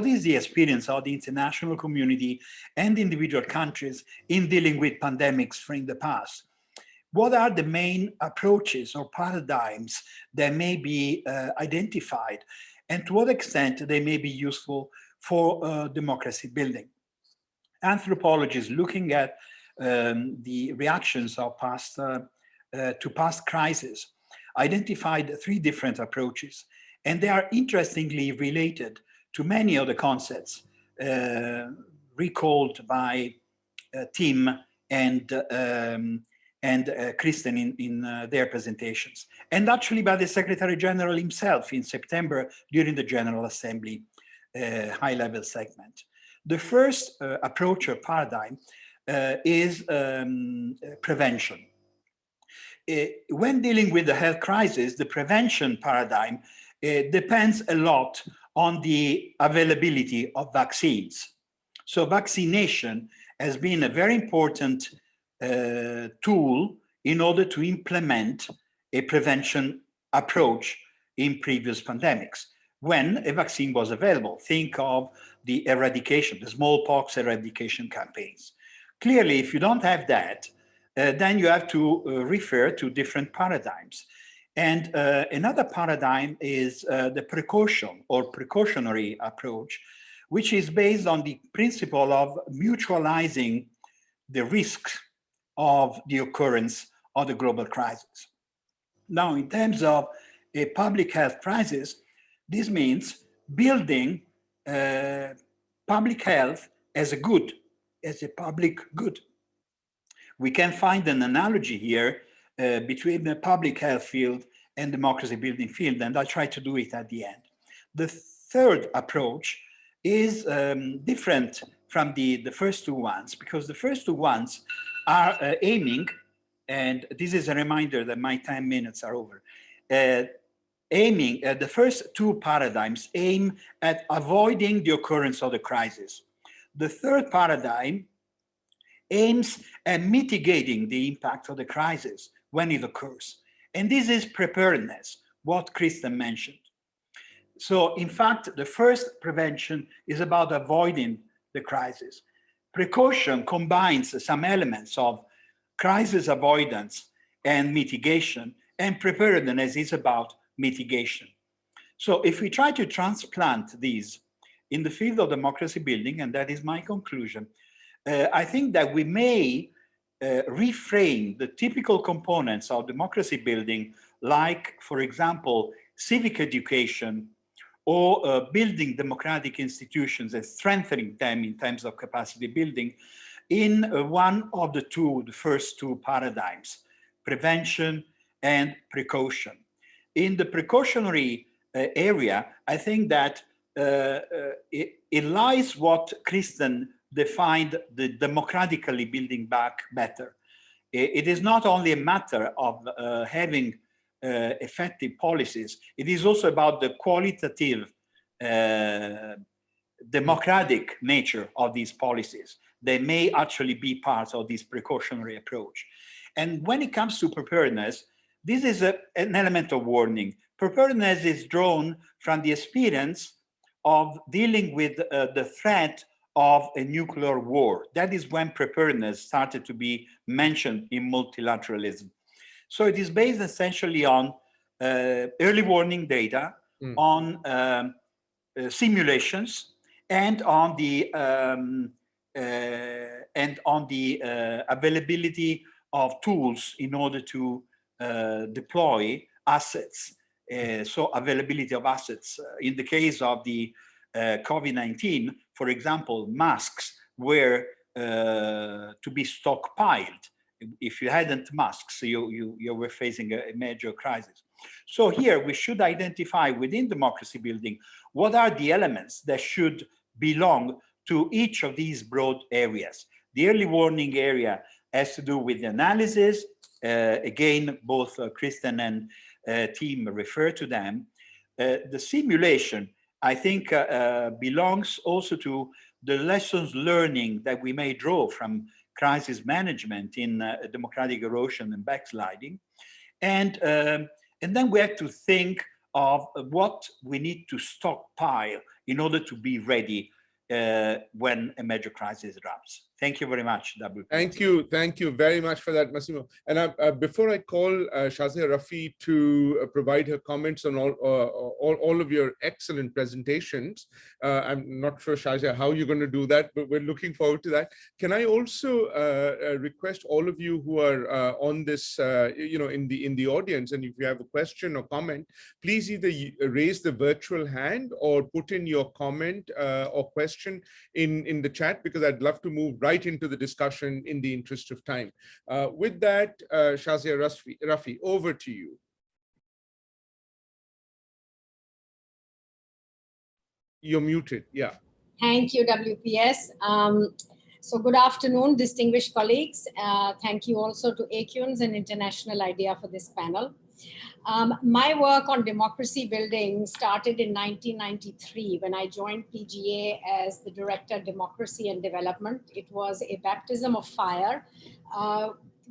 is the experience of the international community and individual countries in dealing with pandemics from the past? What are the main approaches or paradigms that may be identified, and to what extent they may be useful for democracy building? Anthropologists looking at the reactions of to past crises identified 3 different approaches, and they are interestingly related to many of the concepts recalled by Tim and Kristen in their presentations, and actually by the Secretary General himself in September during the General Assembly high-level segment. The first approach or paradigm is prevention. When dealing with the health crisis, the prevention paradigm depends a lot on the availability of vaccines. So vaccination has been a very important tool in order to implement a prevention approach in previous pandemics when a vaccine was available. Think of the eradication, the smallpox eradication campaigns. Clearly, if you don't have that, then you have to refer to different paradigms. And another paradigm is the precaution or precautionary approach, which is based on the principle of mutualizing the risks of the occurrence of the global crisis. Now, in terms of a public health crisis, this means building public health as a good, as a public good. We can find an analogy here between the public health field and democracy building field, and I'll try to do it at the end. The third approach is different from the first two ones, because the first two ones are aiming, and this is a reminder that my 10 minutes are over, aiming at the first two paradigms aim at avoiding the occurrence of the crisis. The third paradigm aims at mitigating the impact of the crisis when it occurs. And this is preparedness, what Kristen mentioned. So in fact, the first prevention is about avoiding the crisis. Precaution combines some elements of crisis avoidance and mitigation, and preparedness is about mitigation. So if we try to transplant these in the field of democracy building, and that is my conclusion, I think that we may reframe the typical components of democracy building, like, for example, civic education, or building democratic institutions and strengthening them in terms of capacity building, in one of the first two paradigms, prevention and precaution. In the precautionary area, I think that it lies what Kristen defined the democratically building back better. It is not only a matter of having effective policies, it is also about the qualitative democratic nature of these policies. They may actually be part of this precautionary approach. And when it comes to preparedness, this is an element of warning. Preparedness is drawn from the experience of dealing with the threat of a nuclear war. That is when preparedness started to be mentioned in multilateralism. So it is based essentially on early warning data, on simulations, and on the availability of tools in order to deploy assets. So availability of assets. In the case of the COVID-19, for example, masks were to be stockpiled. If you hadn't masks, you were facing a major crisis. So here we should identify within democracy building what are the elements that should belong to each of these broad areas. The early warning area has to do with the analysis. Again, both Kristen and team refer to them. The simulation, I think, belongs also to the lessons learning that we may draw from crisis management in democratic erosion and backsliding. And then we have to think of what we need to stockpile in order to be ready when a major crisis erupts. Thank you very much, WP. Thank you very much for that, Massimo. And before I call Shazia Rafi to provide her comments on all of your excellent presentations, I'm not sure, Shazia, how you're going to do that, but we're looking forward to that. Can I also request all of you who are on this, in the audience, and if you have a question or comment, please either raise the virtual hand or put in your comment or question in the chat, because I'd love to move right into the discussion in the interest of time. With that, Shazia Rafi, over to you. You're muted, yeah. Thank you, WPS. So good afternoon, distinguished colleagues. Thank you also to AQUINS and International IDEA for this panel. My work on democracy building started in 1993 when I joined PGA as the Director of Democracy and Development. It was a baptism of fire.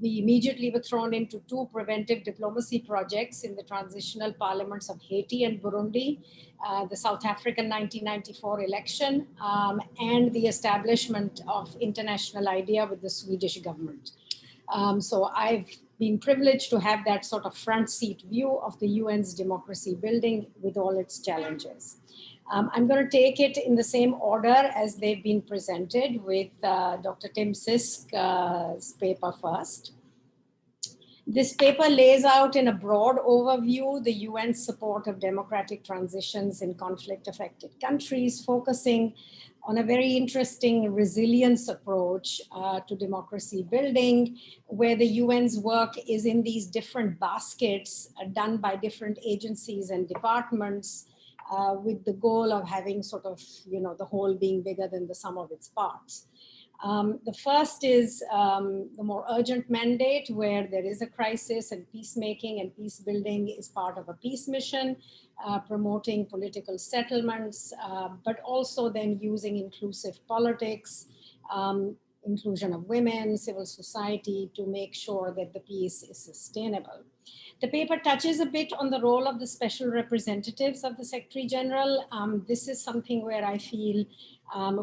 We immediately were thrown into two preventive diplomacy projects in the transitional parliaments of Haiti and Burundi, the South African 1994 election, and the establishment of International IDEA with the Swedish government. So I've been privileged to have that sort of front seat view of the UN's democracy building with all its challenges. I'm going to take it in the same order as they've been presented, with Dr. Tim Sisk's paper first. This paper lays out in a broad overview the UN's support of democratic transitions in conflict-affected countries, focusing on a very interesting resilience approach to democracy building, where the UN's work is in these different baskets done by different agencies and departments with the goal of having sort of, the whole being bigger than the sum of its parts. The first is the more urgent mandate, where there is a crisis and peacemaking and peace building is part of a peace mission, promoting political settlements, but also then using inclusive politics, inclusion of women, civil society to make sure that the peace is sustainable. The paper touches a bit on the role of the special representatives of the Secretary General. This is something where I feel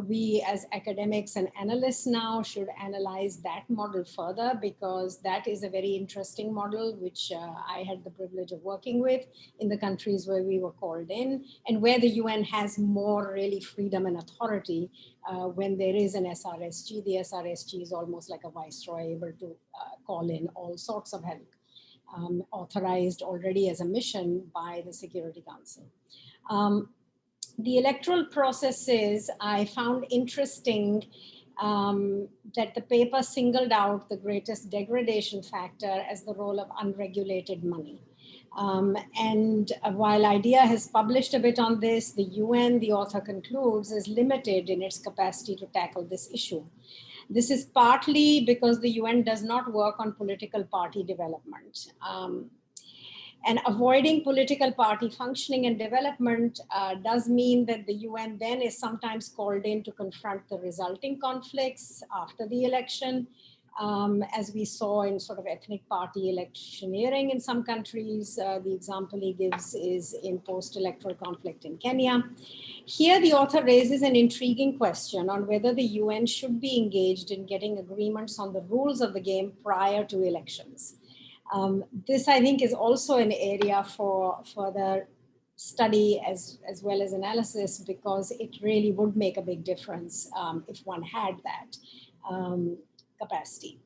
we as academics and analysts now should analyze that model further, because that is a very interesting model, which I had the privilege of working with in the countries where we were called in, and where the UN has more really freedom and authority when there is an SRSG. The SRSG is almost like a viceroy, able to call in all sorts of help, authorized already as a mission by the Security Council. The electoral processes, I found interesting that the paper singled out the greatest degradation factor as the role of unregulated money. And while IDEA has published a bit on this, the UN, the author concludes, is limited in its capacity to tackle this issue. This is partly because the UN does not work on political party development. And avoiding political party functioning and development does mean that the UN then is sometimes called in to confront the resulting conflicts after the election, as we saw in sort of ethnic party electioneering in some countries. The example he gives is in post-electoral conflict in Kenya. Here, the author raises an intriguing question on whether the UN should be engaged in getting agreements on the rules of the game prior to elections. This, I think, is also an area for further study as well as analysis, because it really would make a big difference if one had that capacity.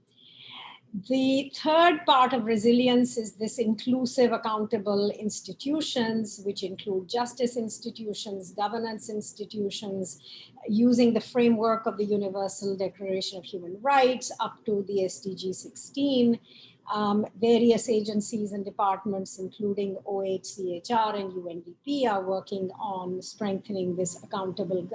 The third part of resilience is this inclusive, accountable institutions, which include justice institutions, governance institutions, using the framework of the Universal Declaration of Human Rights up to the SDG 16. Various agencies and departments, including OHCHR and UNDP, are working on strengthening this accountable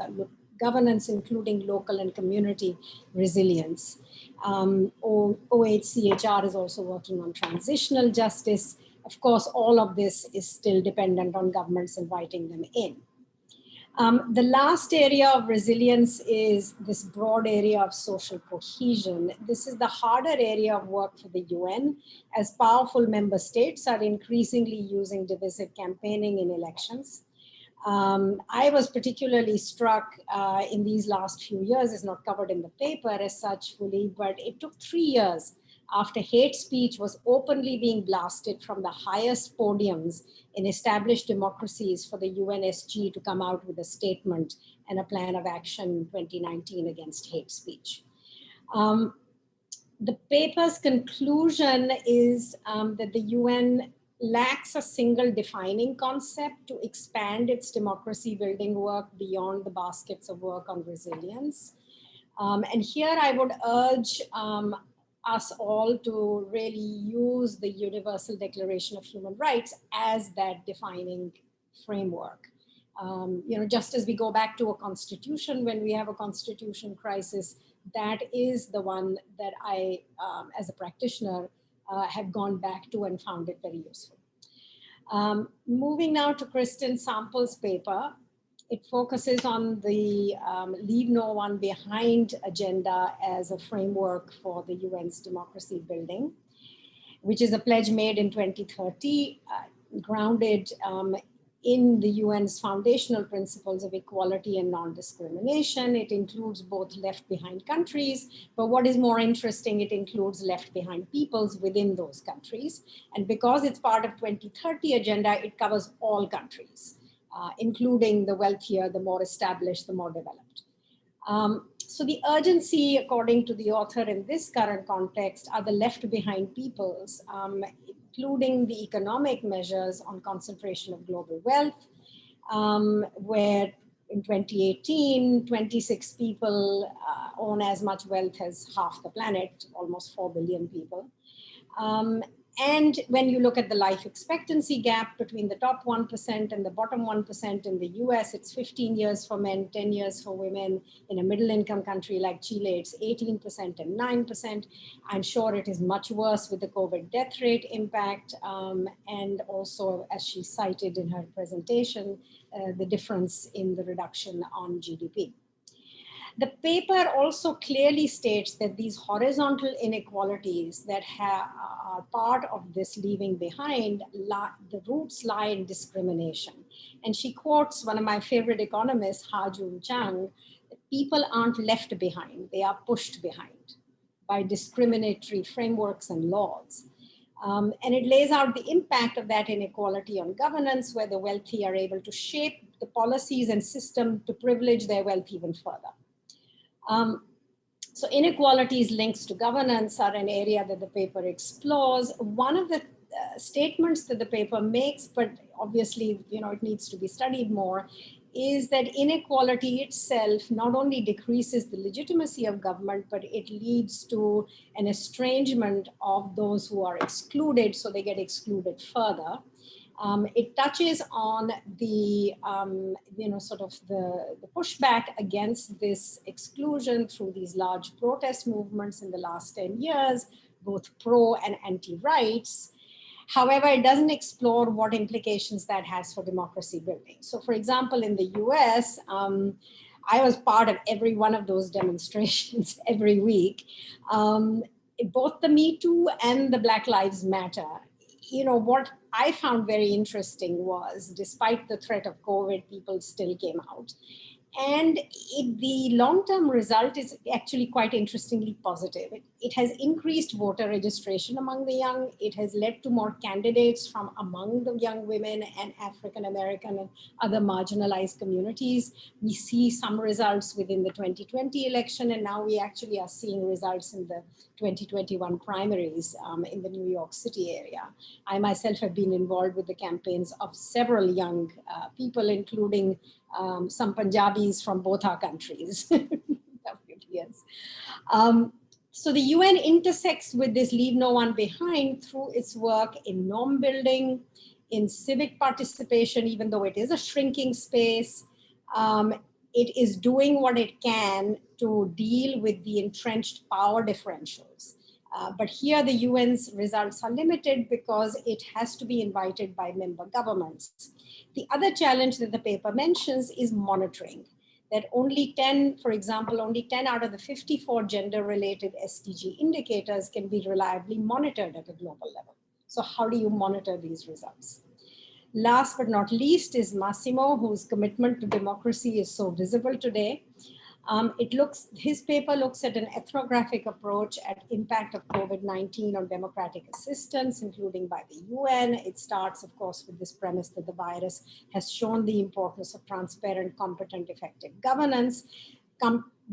governance, including local and community resilience. OHCHR is also working on transitional justice. Of course, all of this is still dependent on governments inviting them in. The last area of resilience is this broad area of social cohesion. This is the harder area of work for the UN, as powerful member states are increasingly using divisive campaigning in elections. I was particularly struck in these last few years, it's not covered in the paper as such fully, but it took 3 years after hate speech was openly being blasted from the highest podiums in established democracies for the UNSG to come out with a statement and a plan of action in 2019 against hate speech. The paper's conclusion is that the UN lacks a single defining concept to expand its democracy building work beyond the baskets of work on resilience. And here I would urge us all to really use the Universal Declaration of Human Rights as that defining framework. Just as we go back to a constitution when we have a constitution crisis, that is the one that I, as a practitioner, have gone back to and found it very useful. Moving now to Kristen Sample's paper, it focuses on the Leave No One Behind agenda as a framework for the UN's democracy building, which is a pledge made in 2030, grounded in the UN's foundational principles of equality and non-discrimination. It includes both left behind countries, but what is more interesting, it includes left behind peoples within those countries. And because it's part of 2030 agenda, it covers all countries, including the wealthier, the more established, the more developed. So the urgency, according to the author in this current context, are the left behind peoples, including the economic measures on concentration of global wealth, where in 2018, 26 people own as much wealth as half the planet, almost 4 billion people. And when you look at the life expectancy gap between the top 1% and the bottom 1% in the US, it's 15 years for men, 10 years for women. In a middle income country like Chile, it's 18% and 9%. I'm sure it is much worse with the COVID death rate impact. And also, as she cited in her presentation, the difference in the reduction on GDP. The paper also clearly states that these horizontal inequalities that are part of this leaving behind, the roots lie in discrimination. And she quotes one of my favorite economists, Ha-Joon Chang, that people aren't left behind, they are pushed behind by discriminatory frameworks and laws. And it lays out the impact of that inequality on governance, where the wealthy are able to shape the policies and system to privilege their wealth even further. So inequalities links to governance are an area that the paper explores. One of the statements that the paper makes, but obviously, it needs to be studied more, is that inequality itself not only decreases the legitimacy of government, but it leads to an estrangement of those who are excluded, so they get excluded further. It touches on the, sort of the pushback against this exclusion through these large protest movements in the last 10 years, both pro and anti-rights. However, it doesn't explore what implications that has for democracy building. So for example, in the US, I was part of every one of those demonstrations every week. Both the Me Too and the Black Lives Matter. What I found very interesting was, despite the threat of COVID, people still came out. And the long-term result is actually quite interestingly positive. It has increased voter registration among the young. It has led to more candidates from among the young women and African-American and other marginalized communities. We see some results within the 2020 election, and now we actually are seeing results in the 2021 primaries in the New York City area. I myself have been involved with the campaigns of several young people, including some Punjabis from both our countries. WPS. So the UN intersects with this Leave No One Behind through its work in norm building, in civic participation, even though it is a shrinking space. It is doing what it can to deal with the entrenched power differentials. But here the UN's results are limited because it has to be invited by member governments. The other challenge that the paper mentions is monitoring, that only 10, for example, only 10 out of the 54 gender-related SDG indicators can be reliably monitored at a global level. So how do you monitor these results? Last but not least is Massimo, whose commitment to democracy is so visible today. His paper looks at an ethnographic approach at impact of COVID-19 on democratic assistance, including by the UN. It starts, of course, with this premise that the virus has shown the importance of transparent, competent, effective governance.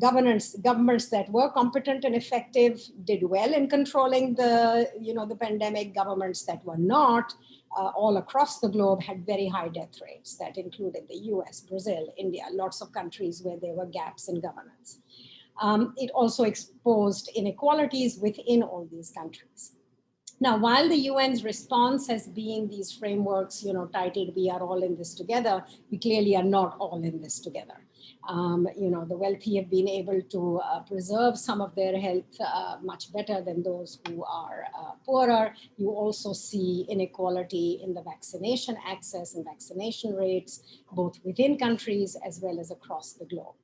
Governments that were competent and effective did well in controlling the pandemic. Governments that were not, all across the globe, had very high death rates. That included the US, Brazil, India, lots of countries where there were gaps in governance. It also exposed inequalities within all these countries. Now, while the UN's response has been these frameworks, titled "We are all in this together," we clearly are not all in this together. The wealthy have been able to preserve some of their health much better than those who are poorer. You also see inequality in the vaccination access and vaccination rates, both within countries as well as across the globe.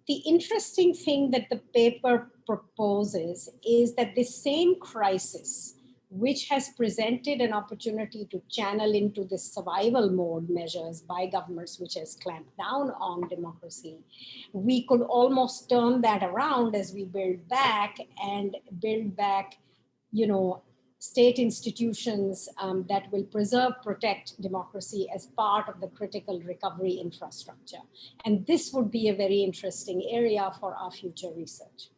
The interesting thing that the paper proposes is that this same crisis, which has presented an opportunity to channel into the survival mode measures by governments, which has clamped down on democracy, we could almost turn that around as we build back, state institutions that will preserve, protect democracy as part of the critical recovery infrastructure. And this would be a very interesting area for our future research.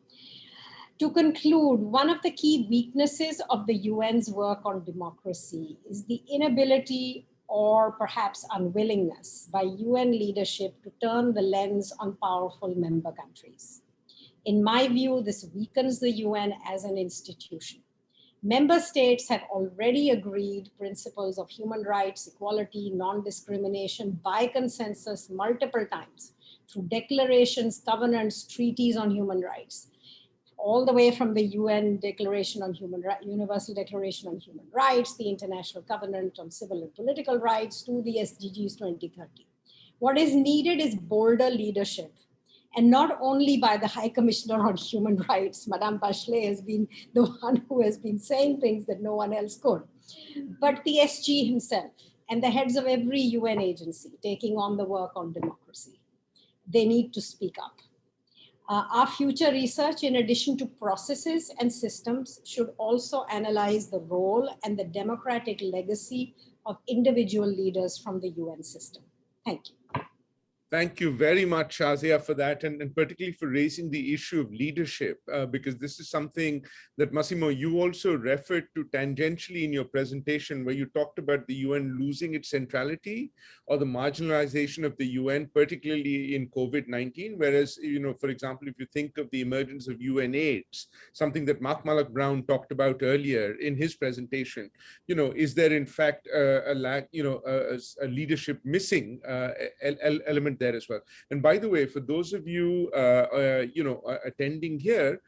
To conclude, one of the key weaknesses of the UN's work on democracy is the inability or perhaps unwillingness by UN leadership to turn the lens on powerful member countries. In my view, this weakens the UN as an institution. Member states have already agreed principles of human rights, equality, non-discrimination by consensus multiple times through declarations, covenants, treaties on human rights, all the way from the UN Declaration on Human Rights, Universal Declaration on Human Rights, the International Covenant on Civil and Political Rights, to the SDGs 2030. What is needed is bolder leadership, and not only by the High Commissioner on Human Rights. Madame Bachelet has been the one who has been saying things that no one else could, but the SG himself and the heads of every UN agency taking on the work on democracy. They need to speak up. Our future research, in addition to processes and systems, should also analyze the role and the democratic legacy of individual leaders from the UN system. Thank you. Thank you very much, Shazia, for that, and particularly for raising the issue of leadership, because this is something that, Massimo, you also referred to tangentially in your presentation, where you talked about the UN losing its centrality or the marginalization of the UN, particularly in COVID-19, whereas, you know, for example, if you think of the emergence of UNAIDS, something that Mark Malloch Brown talked about earlier in his presentation, you know, is there in fact a lack, you know, a leadership missing element there as well. And by the way, for those of you, you know, attending here,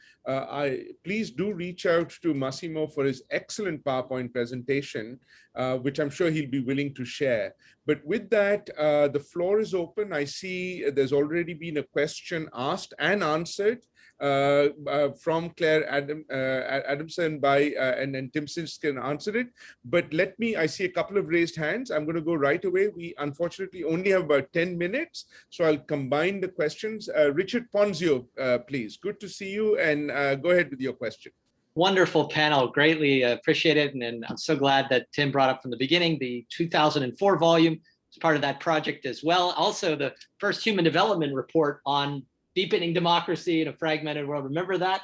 please do reach out to Massimo for his excellent PowerPoint presentation, which I'm sure he'll be willing to share. But with that, the floor is open. I see there's already been a question asked and answered from Claire Adamson and then Tim Sisk can answer it. But I see a couple of raised hands. I'm going to go right away. We unfortunately only have about 10 minutes, so I'll combine the questions. Richard Ponzio, please. Good to see you, and go ahead with your question. Wonderful panel, greatly appreciate it. And I'm so glad that Tim brought up from the beginning the 2004 volume as part of that project as well. Also, the first Human Development Report on deepening democracy in a fragmented world. Remember that?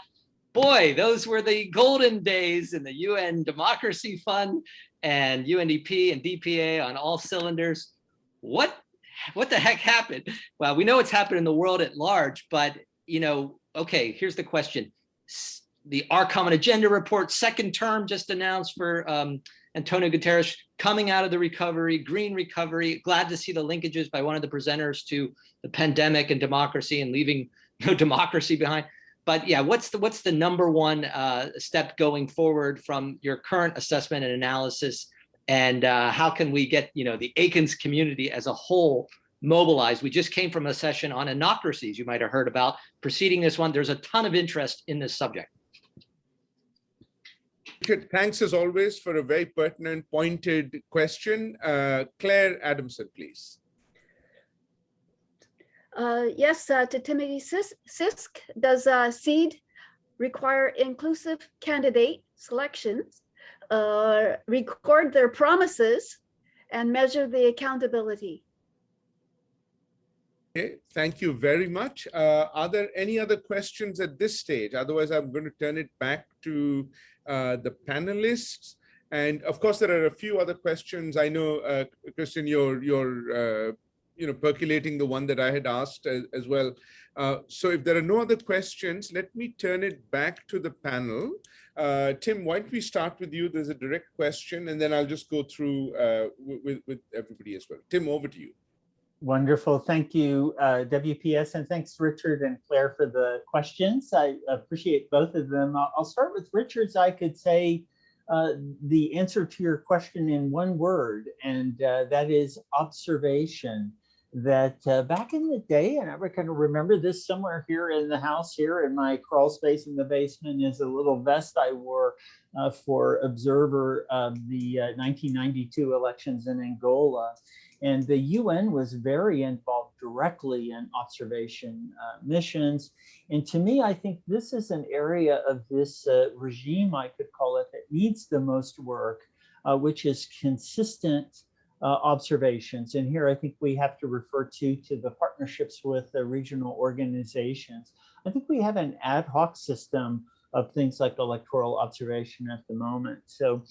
Boy, those were the golden days in the UN Democracy Fund and UNDP and DPA on all cylinders. What the heck happened? Well, we know what's happened in the world at large, but, you know, okay, here's the question. Our Common Agenda report, second term just announced for Antonio Guterres, coming out of the recovery, green recovery. Glad to see the linkages by one of the presenters to the pandemic and democracy and leaving no democracy behind. But yeah, what's the number one step going forward from your current assessment and analysis? And how can we get, you know, the ACANS community as a whole mobilized? We just came from a session on anocracies you might have heard about. Preceding this one, there's a ton of interest in this subject. Thanks as always for a very pertinent, pointed question. Claire Adamson, please. Yes, to Timothy Sisk, does SEED require inclusive candidate selections, record their promises, and measure the accountability? Okay, thank you very much. Are there any other questions at this stage? Otherwise, I'm going to turn it back to the panelists. And of course, there are a few other questions. I know, Kristen, you're you know, percolating the one that I had asked as well. So if there are no other questions, let me turn it back to the panel. Tim, why don't we start with you? There's a direct question, and then I'll just go through with everybody as well. Tim, over to you. Wonderful. Thank you, WPS, and thanks, Richard and Claire, for the questions. I appreciate both of them. I'll start with Richard's. I could say the answer to your question in one word, and that is observation. That back in the day, and I kind of remember this somewhere here in the house, here in my crawl space in the basement, is a little vest I wore for observer of the 1992 elections in Angola. And the UN was very involved directly in observation missions. And to me, I think this is an area of this regime, I could call it, that needs the most work, which is consistent observations. And here I think we have to refer to the partnerships with the regional organizations. I think we have an ad hoc system of things like electoral observation at the moment. So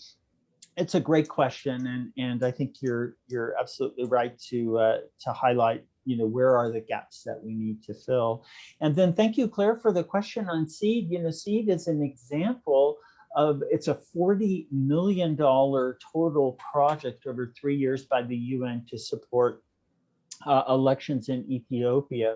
It's a great question, and I think you're absolutely right to highlight, where are the gaps that we need to fill. And then thank you, Claire, for the question on SEED. SEED is an example of, it's a $40 million total project over 3 years by the UN to support elections in Ethiopia.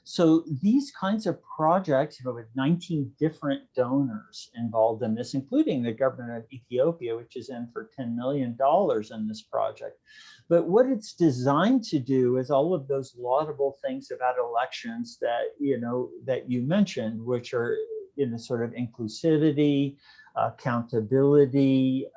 So these kinds of projects, with 19 different donors involved in this, including the government of Ethiopia, which is in for $10 million in this project. But what it's designed to do is all of those laudable things about elections that, that you mentioned, which are, sort of inclusivity, accountability,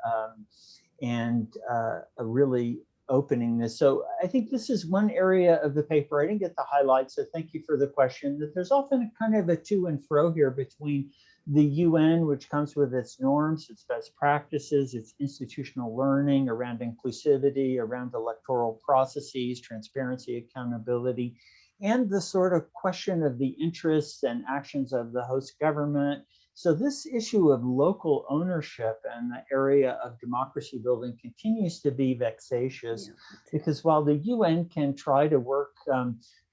and a really opening this. So I think this is one area of the paper I didn't get to highlight, so thank you for the question, that there's often kind of a to and fro here between the UN, which comes with its norms, its best practices, its institutional learning around inclusivity, around electoral processes, transparency, accountability, and the sort of question of the interests and actions of the host government. So this issue of local ownership and the area of democracy building continues to be vexatious, because while the UN can try to work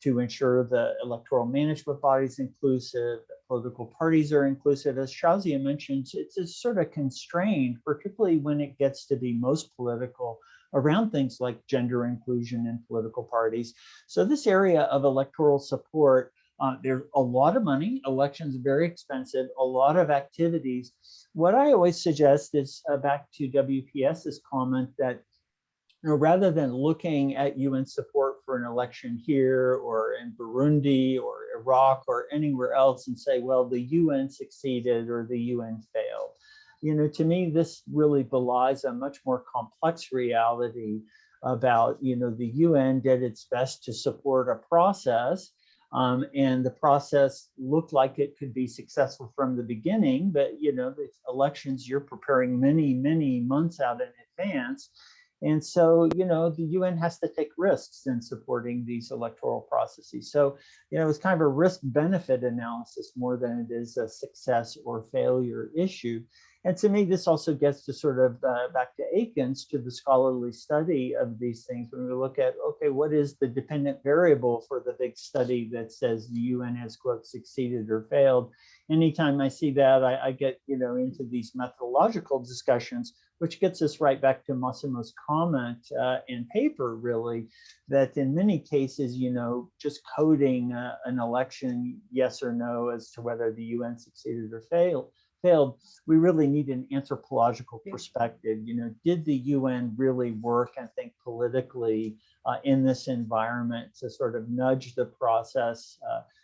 to ensure the electoral management body is inclusive, political parties are inclusive, as Shazia mentioned, it's sort of constrained, particularly when it gets to be most political around things like gender inclusion in political parties. So this area of electoral support, there's a lot of money, elections are very expensive, a lot of activities. What I always suggest is back to WPS's comment that, rather than looking at UN support for an election here or in Burundi or Iraq or anywhere else and say, well, the UN succeeded or the UN failed. To me, this really belies a much more complex reality about, the UN did its best to support a process. And the process looked like it could be successful from the beginning, but the elections, you're preparing many, many months out in advance. And so, the UN has to take risks in supporting these electoral processes. So, it's kind of a risk-benefit analysis more than it is a success or failure issue. And to me, this also gets to sort of back to Aikens, to the scholarly study of these things. When we look at, okay, what is the dependent variable for the big study that says the UN has, quote, succeeded or failed? Anytime I see that, I get, into these methodological discussions, which gets us right back to Massimo's comment in paper, really, that in many cases, just coding an election, yes or no, as to whether the UN succeeded or failed, we really need an anthropological perspective. Did the UN really work and think politically in this environment to sort of nudge the process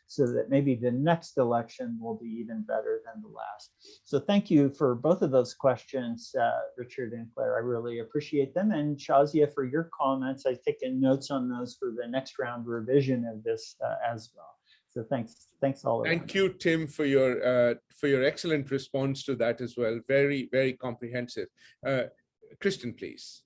so that maybe the next election will be even better than the last? So thank you for both of those questions, Richard and Claire. I really appreciate them. And Shazia, for your comments, I've taken notes on those for the next round revision of this as well. So thanks all. Thank you, Tim, for your excellent response to that as well. Very, very comprehensive. Kristen, please.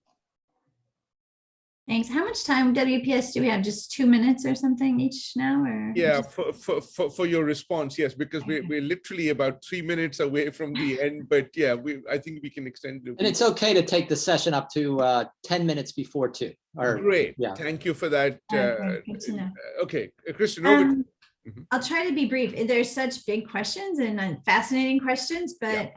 Thanks. How much time, WPS, do we have? Just 2 minutes or something each now? Or yeah, for your response, yes, because we're literally about 3 minutes away from the end. But yeah, I think we can extend it. And it's okay to take the session up to 10 minutes before 2. Great. Yeah. Thank you for that. Good to know. Okay, Kristen, over to you. I'll try to be brief. There's such big questions and fascinating questions, but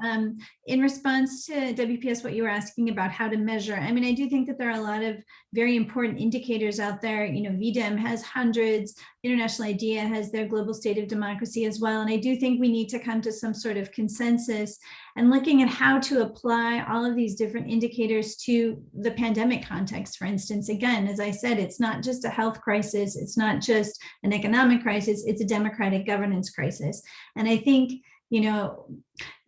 in response to WPS, what you were asking about how to measure, I mean, I do think that there are a lot of very important indicators out there. VDEM has hundreds, International IDEA has their global state of democracy as well. And I do think we need to come to some sort of consensus and looking at how to apply all of these different indicators to the pandemic context. For instance, again, as I said, it's not just a health crisis, it's not just an economic crisis, it's a democratic governance crisis. And I think,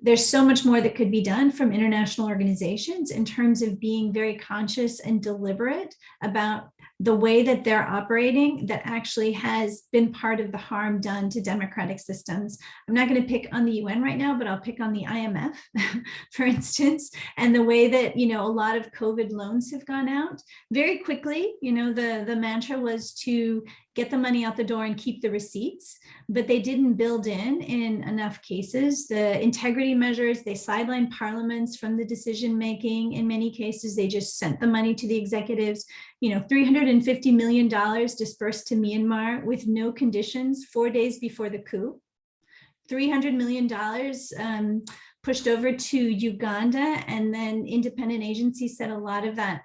there's so much more that could be done from international organizations in terms of being very conscious and deliberate about the way that they're operating that actually has been part of the harm done to democratic systems. I'm not going to pick on the UN right now, but I'll pick on the IMF, for instance, and the way that, a lot of COVID loans have gone out very quickly. The mantra was to get the money out the door and keep the receipts, but they didn't build in enough cases the integrity measures. They sidelined parliaments from the decision making. In many cases, they just sent the money to the executives. You know, $350 million dispersed to Myanmar with no conditions 4 days before the coup. $300 million pushed over to Uganda, and then independent agencies said a lot of that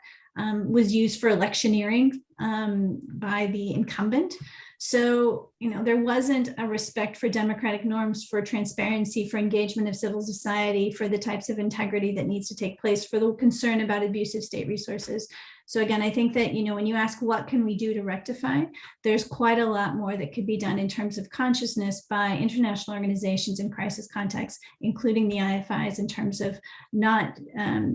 was used for electioneering by the incumbent. So, you know, there wasn't a respect for democratic norms, for transparency, for engagement of civil society, for the types of integrity that needs to take place, for the concern about abusive state resources. So again, I think that, you know, when you ask what can we do to rectify, there's quite a lot more that could be done in terms of consciousness by international organizations in crisis contexts, including the IFIs, in terms of not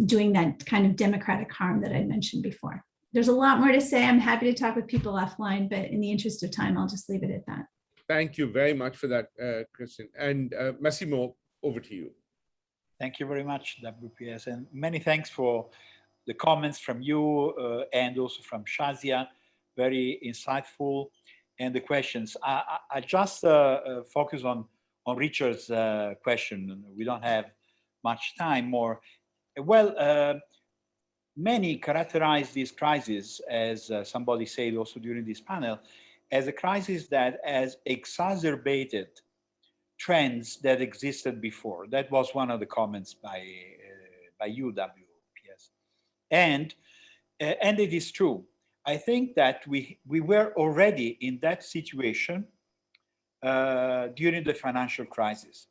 doing that kind of democratic harm that I mentioned before. There's a lot more to say. I'm happy to talk with people offline, but in the interest of time, I'll just leave it at that. Thank you very much for that, Kristen. And Massimo, over to you. Thank you very much, WPS, and many thanks for the comments from you and also from Shazia, very insightful, and the questions. I just focus on Richard's question. We don't have much time more. Well, many characterize this crisis, as somebody said also during this panel, as a crisis that has exacerbated trends that existed before. That was one of the comments by you, WPS. And it is true. I think that we were already in that situation during the financial crisis.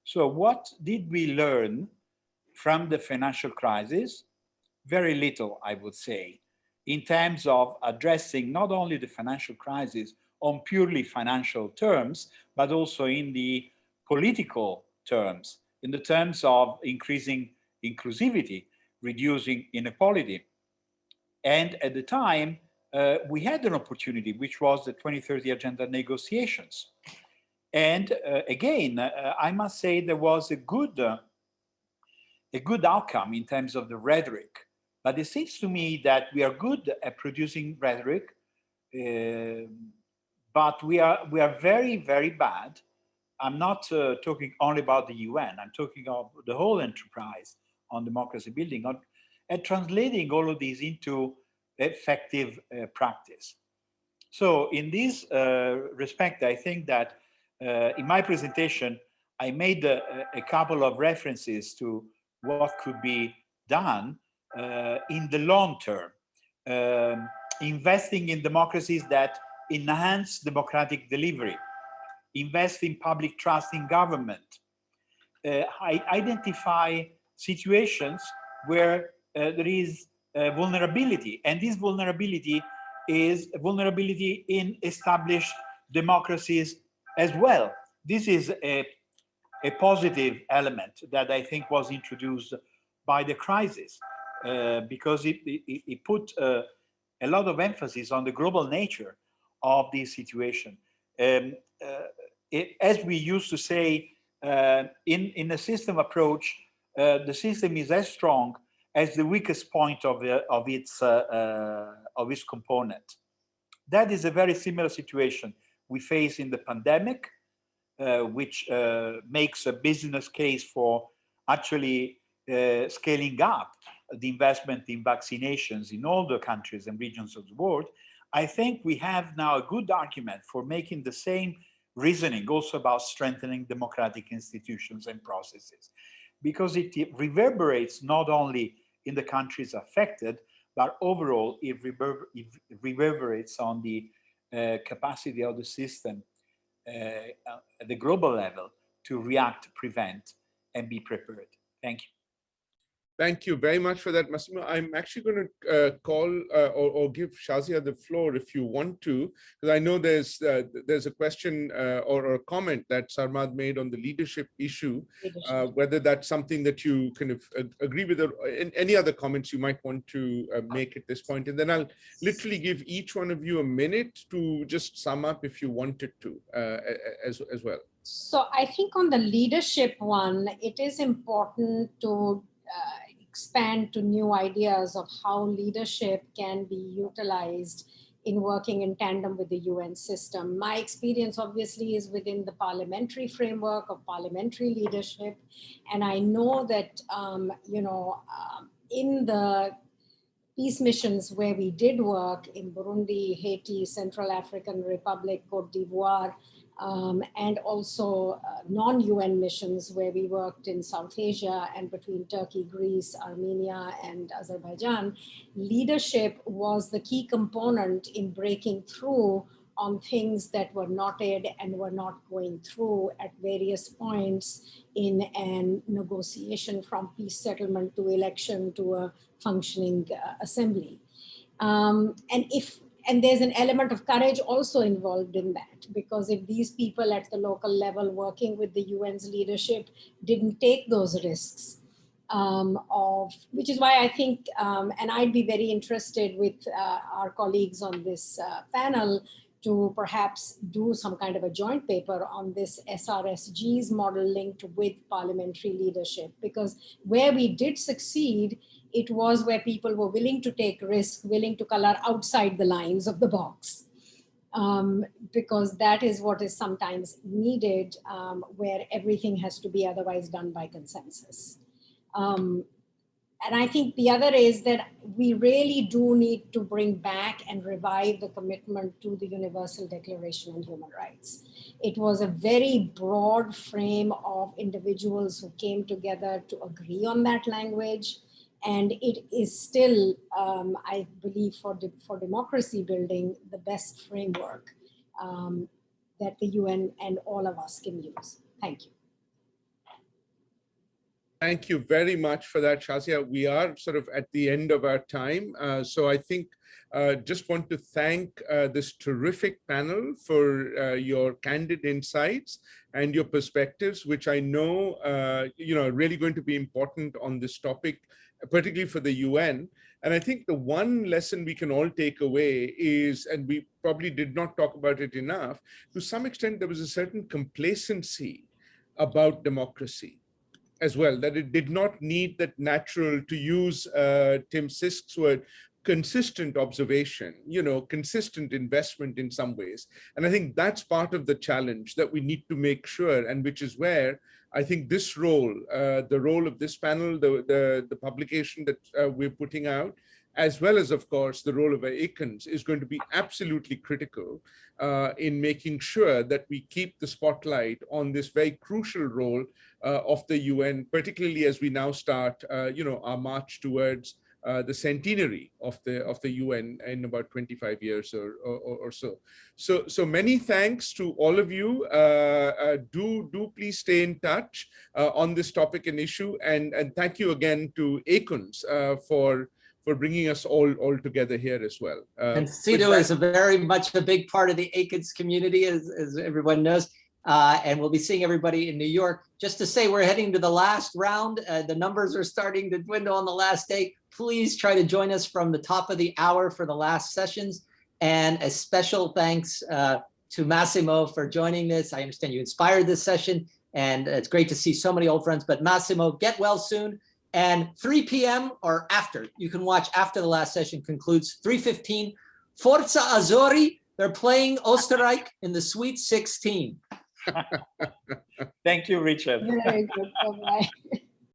So what did we learn from the financial crisis? Very little, I would say, in terms of addressing not only the financial crisis on purely financial terms, but also in the political terms, in the terms of increasing inclusivity, reducing inequality. And at the time, we had an opportunity, which was the 2030 Agenda negotiations. And again, I must say there was a good outcome in terms of the rhetoric. But it seems to me that we are good at producing rhetoric, but we are very, very bad. I'm not talking only about the UN. I'm talking about the whole enterprise on democracy building, and translating all of these into effective practice. So in this respect, I think that in my presentation, I made a couple of references to what could be done in the long term, investing in democracies that enhance democratic delivery, invest in public trust in government, identify situations where there is vulnerability, and this vulnerability is vulnerability in established democracies as well. This is a positive element that I think was introduced by the crisis. Because it put a lot of emphasis on the global nature of this situation. As we used to say, in a system approach, the system is as strong as the weakest point of its component. That is a very similar situation we face in the pandemic, which makes a business case for actually scaling up the investment in vaccinations in all the countries and regions of the world. I think we have now a good argument for making the same reasoning also about strengthening democratic institutions and processes, because it reverberates not only in the countries affected, but overall it reverberates on the capacity of the system at the global level to react, prevent, and be prepared. Thank you. Thank you very much for that, Massimo. I'm actually going to call or give Shazia the floor if you want to, because I know there's a question or a comment that Sarmad made on the leadership issue, whether that's something that you kind of agree with, or any other comments you might want to make at this point. And then I'll literally give each one of you a minute to just sum up if you wanted to as well. So I think on the leadership one, it is important to expand to new ideas of how leadership can be utilized in working in tandem with the UN system. My experience obviously is within the parliamentary framework of parliamentary leadership. And I know that, in the peace missions where we did work in Burundi, Haiti, Central African Republic, Cote d'Ivoire, and also non-UN missions where we worked in South Asia and between Turkey, Greece, Armenia, and Azerbaijan, leadership was the key component in breaking through on things that were knotted and were not going through at various points in a negotiation from peace settlement to election to a functioning assembly. And there's an element of courage also involved in that, because if these people at the local level working with the UN's leadership didn't take those risks, which is why I think, and I'd be very interested with our colleagues on this panel to perhaps do some kind of a joint paper on this SRSG's model linked with parliamentary leadership, because where we did succeed, it was where people were willing to take risks, willing to color outside the lines of the box, because that is what is sometimes needed, where everything has to be otherwise done by consensus. And I think the other is that we really do need to bring back and revive the commitment to the Universal Declaration on Human Rights. It was a very broad frame of individuals who came together to agree on that language. And it is still, I believe, for democracy building, the best framework that the UN and all of us can use. Thank you. Thank you very much for that, Shazia. We are sort of at the end of our time. So I think just want to thank this terrific panel for your candid insights and your perspectives, which I know, are really going to be important on this topic, particularly for the UN. And I think the one lesson we can all take away is, and we probably did not talk about it enough, to some extent, there was a certain complacency about democracy as well, that it did not need that natural, to use Tim Sisk's word, consistent observation, consistent investment in some ways. And I think that's part of the challenge that we need to make sure, and which is where I think this role, the role of this panel, the publication that we're putting out, as well as, of course, the role of ACANS is going to be absolutely critical in making sure that we keep the spotlight on this very crucial role of the UN, particularly as we now start, our march towards the centenary of the UN in about 25 years or so. So many thanks to all of you. Do please stay in touch on this topic and issue, and thank you again to ACANS for bringing us all together here as well. And Sidhu is very much a big part of the ACANS community, as everyone knows. And we'll be seeing everybody in New York. Just to say, we're heading to the last round. The numbers are starting to dwindle on the last day. Please try to join us from the top of the hour for the last sessions. And a special thanks to Massimo for joining this. I understand you inspired this session, and it's great to see so many old friends. But Massimo, get well soon. And 3 p.m. or after, you can watch after the last session concludes, 3:15, Forza Azzurri. They're playing Österreich in the Sweet 16. Thank you, Richard. Very good. Bye-bye.